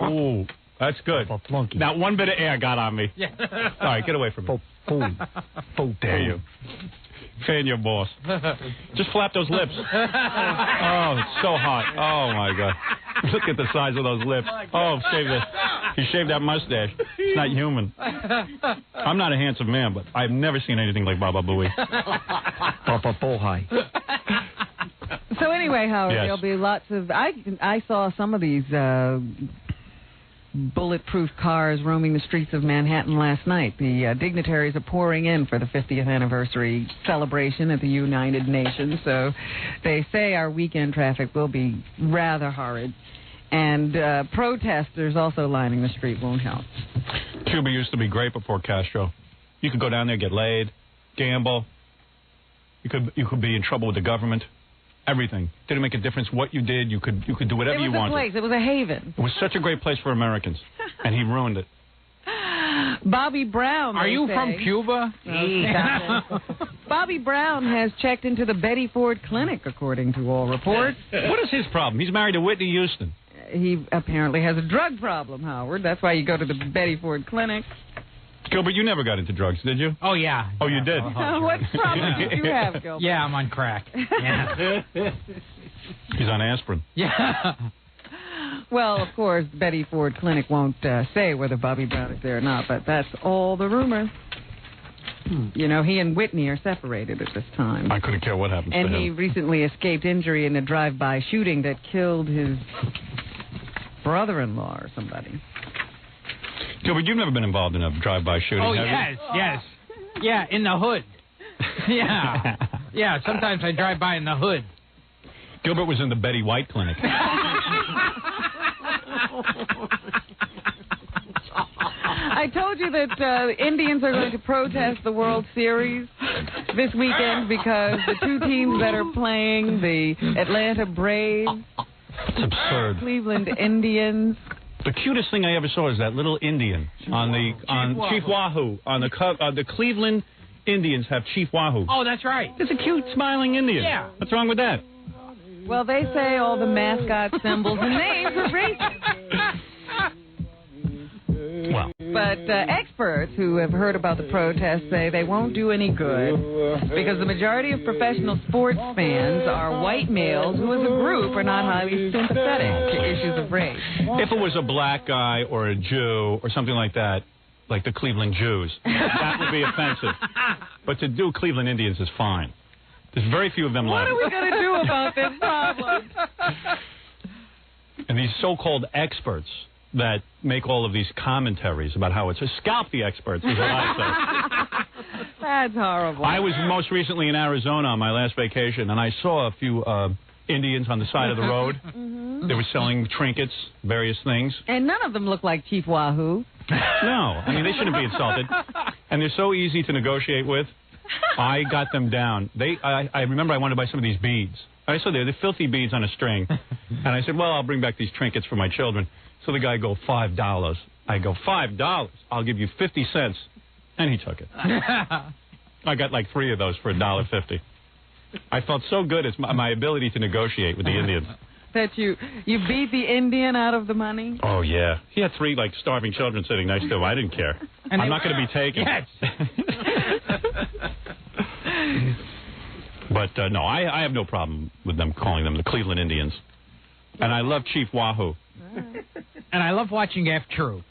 Ooh, that's good. Now, one bit of air got on me. Yeah. All right, get away from me. Dare you. Fan your boss. Just flap those lips. Oh, it's so hot. Oh, my God. Look at the size of those lips. Oh, he shaved that mustache. It's not human. I'm not a handsome man, but I've never seen anything like Baba Booey. Baba Booey. So anyway, Howard, Yes. there'll be lots of... I saw some of these bulletproof cars roaming the streets of Manhattan last night. The dignitaries are pouring in for the 50th anniversary celebration at the United Nations. So they say our weekend traffic will be rather horrid. And protesters also lining the street won't help. Cuba used to be great before Castro. You could go down there, get laid, gamble. You could be in trouble with the government. Everything. Didn't make a difference what you did. You could do whatever you wanted. It was a haven. It was such a great place for Americans, and he ruined it. Bobby Brown. Are you from Cuba? Bobby Brown has checked into the Betty Ford Clinic, according to all reports. What is his problem? He's married to Whitney Houston. He apparently has a drug problem, Howard. That's why you go to the Betty Ford Clinic. Gilbert, you never got into drugs, did you? Oh, yeah. Oh, you did? What problem did you have, Gilbert? Yeah, I'm on crack. Yeah. He's on aspirin. Yeah. Well, of course, Betty Ford Clinic won't say whether Bobby Brown is there or not, but that's all the rumor. You know, he and Whitney are separated at this time. I couldn't care what happens to And him. he recently escaped injury in a drive-by shooting that killed his brother-in-law or somebody. Gilbert, you've never been involved in a drive-by shooting, Oh, have yes, yes. Yeah, in the hood. Yeah. Yeah, sometimes I drive by in the hood. Gilbert was in the Betty White Clinic. I told you that Indians are going to protest the World Series this weekend because the two teams that are playing, the Atlanta Braves, It's absurd. Cleveland Indians. The cutest thing I ever saw is that little Indian on Chief Wahoo on the Cleveland Indians have Chief Wahoo. Oh, that's right. It's a cute, smiling Indian. Yeah. What's wrong with that? Well, they say all the mascot symbols and names are racist. Well, But experts who have heard about the protests say they won't do any good because the majority of professional sports fans are white males who as a group are not highly sympathetic to issues of race. if it was a black guy or a Jew or something like that, like the Cleveland Jews, that would be offensive. But to do Cleveland Indians is fine. There's very few of them What left. are we going to do about this problem? And these so-called experts that make all of these commentaries about how it's a scalp the experts is what I say. That's horrible. I was most recently in Arizona on my last vacation, and I saw a few Indians on the side of the road. They were selling trinkets, various things. And none of them look like Chief Wahoo. No, I mean, they shouldn't be insulted. And they're so easy to negotiate with. I got them down. I remember I wanted to buy some of these beads. I saw they're filthy beads on a string. And I said, well, I'll bring back these trinkets for my children. So the guy go, $5. I go, $5? I'll give you 50 cents. And he took it. I got like 3 of those for $1.50. I felt so good at my ability to negotiate with the Indians. That you beat the Indian out of the money? Oh, yeah. He had 3, like, starving children sitting next to him. I didn't care. And I'm not going to be taken. Yes. But, no, I have no problem with them calling them the Cleveland Indians. And I love Chief Wahoo. And I love watching F Troop.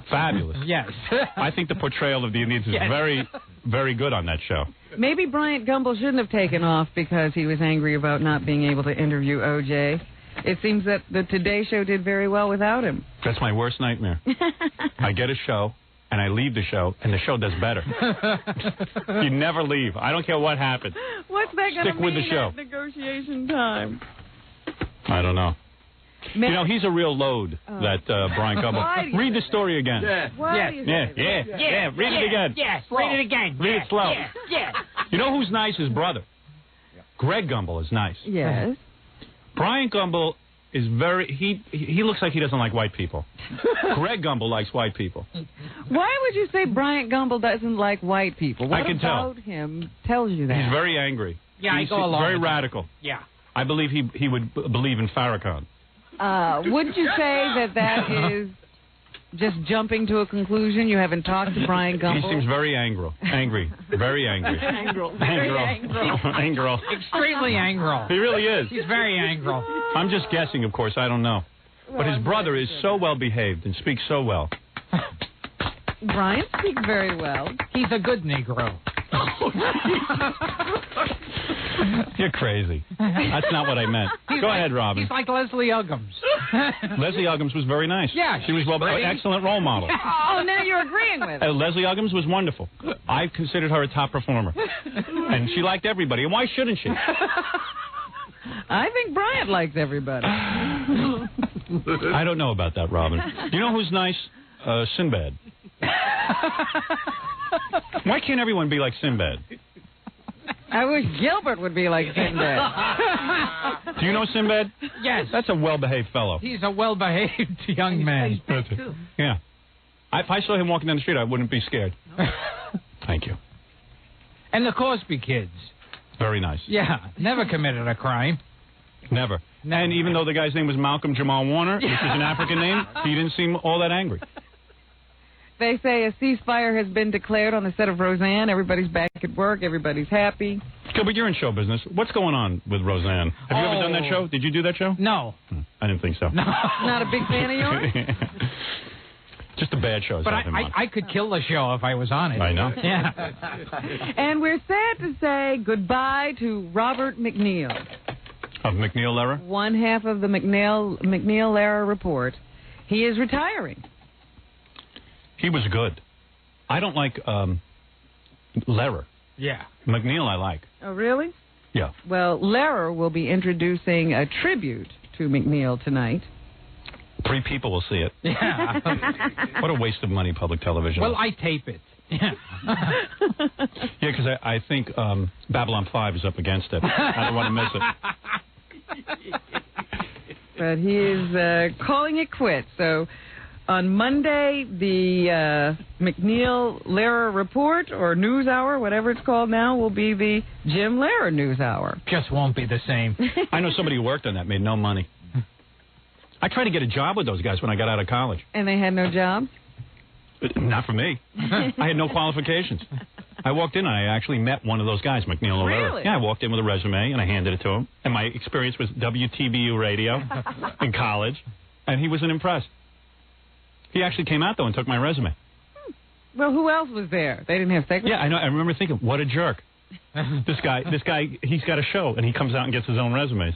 Fabulous. Yes. I think the portrayal of the Indians is very, very good on that show. Maybe Bryant Gumbel shouldn't have taken off because he was angry about not being able to interview O.J. It seems that the Today Show did very well without him. That's my worst nightmare. I get a show, and I leave the show, and the show does better. You never leave. I don't care what happens. What's that going to Stick with the mean show. at negotiation time? I don't know. You know, he's a real load, that Brian Gumbel. Read the story again. Why do you say that? Yeah. Read it again. Yes, read it again. Read it slow. Yes. You know who's nice? His brother. Greg Gumbel is nice. Yes. Brian Gumbel is very... He looks like he doesn't like white people. Greg Gumbel likes white people. Why would you say Bryant Gumbel doesn't like white people? What I can tell. about him tells you that? He's very angry. Yeah, He's I go along very with that. radical. Yeah. I believe he would believe in Farrakhan. Wouldn't you say that is just jumping to a conclusion? You haven't talked to Brian Gumbel? He seems very angry. Very angry. Angry. Extremely angry. He really is. He's very angry. I'm just guessing, of course. I don't know. But his brother is so well behaved and speaks so well. Brian speaks very well. He's a good Negro. You're crazy. That's not what I meant. Go ahead, Robin. He's like Leslie Uggams. Leslie Uggams was very nice. Yeah, she was an excellent role model. Oh, now you're agreeing with it. Leslie Uggams was wonderful. I considered her a top performer. And she liked everybody. And why shouldn't she? I think Bryant likes everybody. I don't know about that, Robin. You know who's nice? Sinbad. Why can't everyone be like Sinbad? I wish Gilbert would be like Sinbad. Do you know Sinbad? Yes. That's a well-behaved fellow. He's a well-behaved young man. Yeah. If I saw him walking down the street, I wouldn't be scared. Thank you. And the Cosby kids. Very nice. Yeah, never committed a crime. Never. And even though the guy's name was Malcolm Jamal Warner, which is an African name, he didn't seem all that angry. They say a ceasefire has been declared on the set of Roseanne. Everybody's back at work. Everybody's happy. Gilbert, you're in show business. What's going on with Roseanne? Have you ever done that show? Did you do that show? No. I didn't think so. No. Not a big fan of yours? Just a bad show. But I could kill the show if I was on it. I know. Yeah. And we're sad to say goodbye to Robert McNeil. Of McNeil-Lehrer? One half of the McNeil-Lehrer report. He is retiring. He was good. I don't like Lehrer. Yeah. McNeil I like. Oh, really? Yeah. Well, Lehrer will be introducing a tribute to McNeil tonight. 3 people will see it. Yeah. What a waste of money, public television. Well, I tape it. Yeah. Yeah, because I think Babylon 5 is up against it. I don't want to miss it. But he is calling it quits. So on Monday, the McNeil-Lehrer report, or News Hour, whatever it's called now, will be the Jim Lehrer News Hour. Just won't be the same. I know somebody who worked on that, made no money. I tried to get a job with those guys when I got out of college. And they had no jobs? Not for me. I had no qualifications. I walked in and I actually met one of those guys, McNeil-Lehrer. Really? Yeah, I walked in with a resume and I handed it to him. And my experience was WTBU radio in college. And he wasn't impressed. He actually came out, though, and took my resume. Well, who else was there? They didn't have secretaries? Yeah, I know. I remember thinking, what a jerk. This guy, he's got a show, and he comes out and gets his own resumes.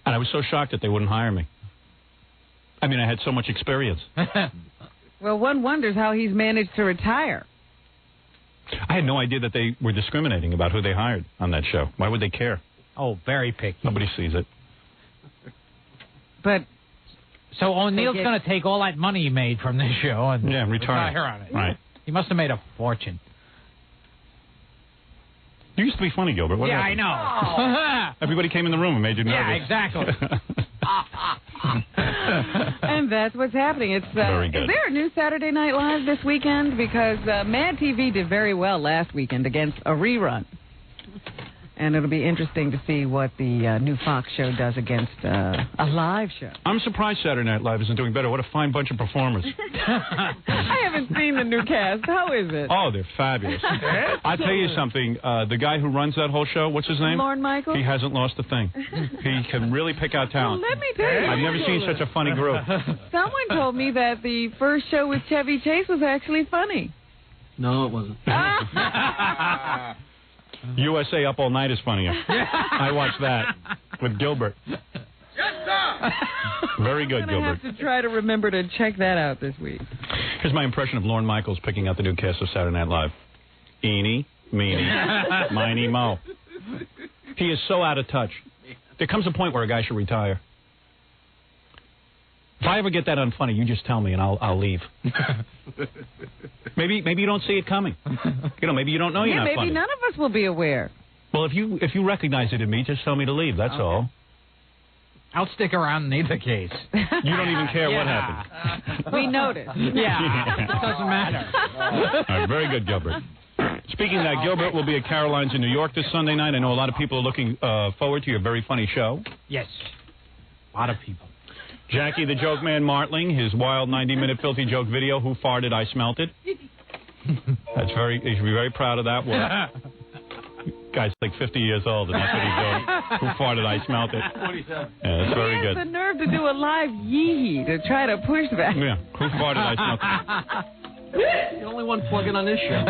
And I was so shocked that they wouldn't hire me. I mean, I had so much experience. Well, one wonders how he's managed to retire. I had no idea that they were discriminating about who they hired on that show. Why would they care? Oh, very picky. Nobody sees it. But so O'Neill's going to take all that money he made from this show and retire on it. Right. He must have made a fortune. You used to be funny, Gilbert. What happened? I know. Everybody came in the room and made you nervous. Yeah, exactly. And that's what's happening. It's very good. Is there a new Saturday Night Live this weekend? Because Mad TV did very well last weekend against a rerun. And it'll be interesting to see what the new Fox show does against a live show. I'm surprised Saturday Night Live isn't doing better. What a fine bunch of performers. I haven't seen the new cast. How is it? Oh, they're fabulous. I'll tell you something. The guy who runs that whole show, what's his name? Lorne Michaels? He hasn't lost a thing. He can really pick out talent. Well, let me tell you. I've never seen such a funny group. Someone told me that the first show with Chevy Chase was actually funny. No, it wasn't. USA Up All Night is funnier. I watched that with Gilbert. Yes, sir. Very good, I'm Gilbert. going to have to try to remember to check that out this week. Here's my impression of Lorne Michaels picking out the new cast of Saturday Night Live. Eeny, meeny, miny, mo. He is so out of touch. There comes a point where a guy should retire. If I ever get that unfunny, you just tell me and I'll leave. Maybe you don't see it coming. You know, maybe you don't know you're not maybe funny. none of us will be aware. Well, if you recognize it in me, just tell me to leave. That's all. I'll stick around in either case. You don't even care what happens. We noticed. Yeah. It doesn't matter. All right, very good, Gilbert. Speaking of that, Gilbert will be at Caroline's in New York this Sunday night. I know a lot of people are looking forward to your very funny show. Yes. A lot of people. Jackie the Joke Man Martling, his wild 90-minute filthy joke video, Who Farted, I Smelt It. That's you should be very proud of that work. Guy's like 50 years old, and that's what he's doing. Who farted, I smelt it. Yeah, that's very good. He has the nerve to do a live yee to try to push that. Yeah, who farted, I smelt it. The only one plugging on this show.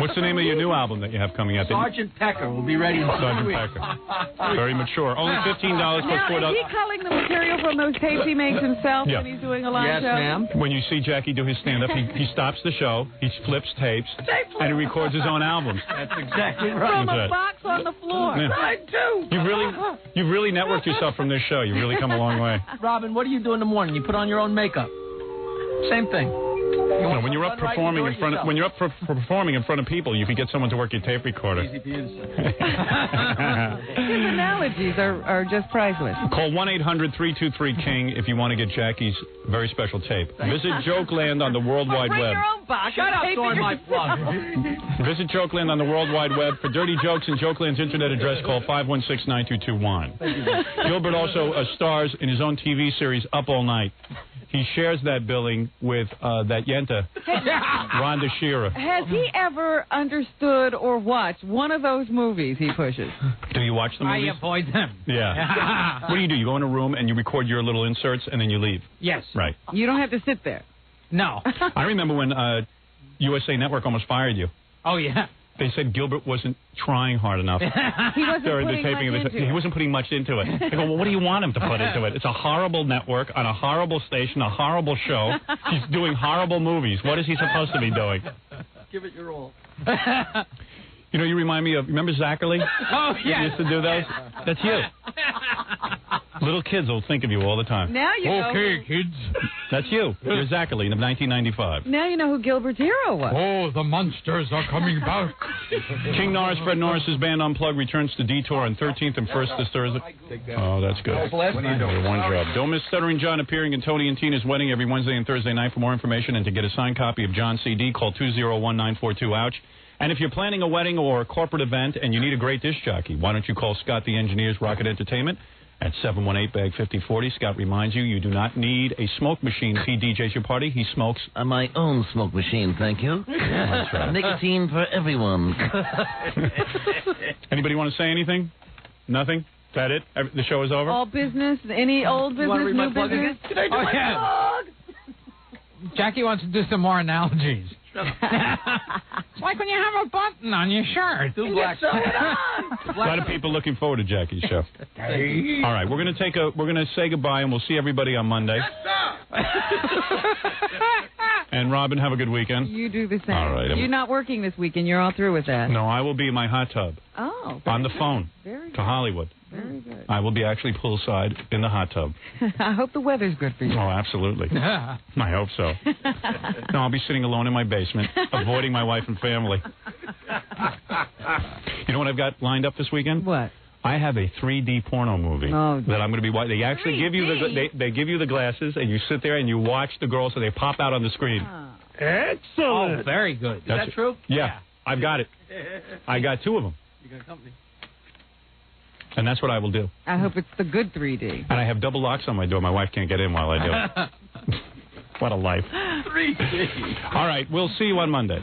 What's the name of your new album that you have coming out? Sergeant Pecker will be ready in Sergeant Pecker. Very mature. Only $15 plus $4. Now, is he culling the material from those tapes he makes himself when he's doing a live show? Yes, ma'am. When you see Jackie do his stand-up, he stops the show, he flips tapes, and he records his own albums. That's exactly right. From a box on the floor. Yeah. Side two. You've really networked yourself from this show. You've really come a long way. Robin, what do you do in the morning? You put on your own makeup. Same thing. No, when you're up performing in front, when you're up for performing in front of people, you can get someone to work your tape recorder. His analogies are just priceless. Call 1-800-323-KING if you want to get Jackie's very special tape. Visit Jokeland on the World Wide Bring Web. your own box. Shut up, throwing my plug. Visit Jokeland on the World Wide Web. For dirty jokes and Jokeland's internet address, call 516-9221. Gilbert also stars in his own TV series, Up All Night. He shares that billing with that Yenta, Rhonda Shearer. Has he ever understood or watched one of those movies he pushes? Do you watch the movies? I avoid them. Yeah. What do? You go in a room and you record your little inserts and then you leave? Yes. Right. You don't have to sit there. No. I remember when USA Network almost fired you. Oh, yeah. They said Gilbert wasn't trying hard enough. He wasn't during putting the taping much of into He it. wasn't putting much into it. They go, well, what do you want him to put into it? It's a horrible network on a horrible station, a horrible show. He's doing horrible movies. What is he supposed to be doing? Give it your all. You know, you remind me of, remember Zachary? Oh, yeah. You used to do those? That's you. Little kids will think of you all the time. Now you know. Okay, kids. That's you. You're Zachary of 1995. Now you know who Gilbert's hero was. Oh, the monsters are coming back. King Norris, Fred Norris's band Unplugged returns to Detour on 13th and 1st this Thursday. Oh, that's good. One job. Don't miss Stuttering John appearing in Tony and Tina's wedding every Wednesday and Thursday night. For more information and to get a signed copy of John's CD, call 201-942-OUCH. And if you're planning a wedding or a corporate event and you need a great disc jockey, why don't you call Scott the Engineer's Rocket Entertainment at 718-BAG-5040. Scott reminds you do not need a smoke machine if he DJs your party. He smokes my own smoke machine, thank you. That's right. Nicotine for everyone. Anybody want to say anything? Nothing? Is that it? The show is over? All business, any old business, new business? Can I do my plug? Jackie wants to do some more analogies. It's like when you have a button on your shirt. Two black. A lot of people looking forward to Jackie's show. All right, we're gonna say goodbye, and we'll see everybody on Monday. And Robin, have a good weekend. You do the same. All right. You're not working this weekend. You're all through with that. No, I will be in my hot tub. Oh. On the phone. Very good. To Hollywood. Very good. I will be actually poolside in the hot tub. I hope the weather's good for you. Oh, absolutely. I hope so. No, I'll be sitting alone in my basement, avoiding my wife and family. You know what I've got lined up this weekend? What? I have a 3D porno movie that I'm going to be watching. They actually give you they give you the glasses, and you sit there and you watch the girls, so they pop out on the screen. Excellent. Oh, very good. Is that true? Yeah, I've got it. I got 2 of them. You got company. And that's what I will do. I hope it's the good 3D. And I have double locks on my door. My wife can't get in while I do it. What a life. 3D. All right, we'll see you on Monday.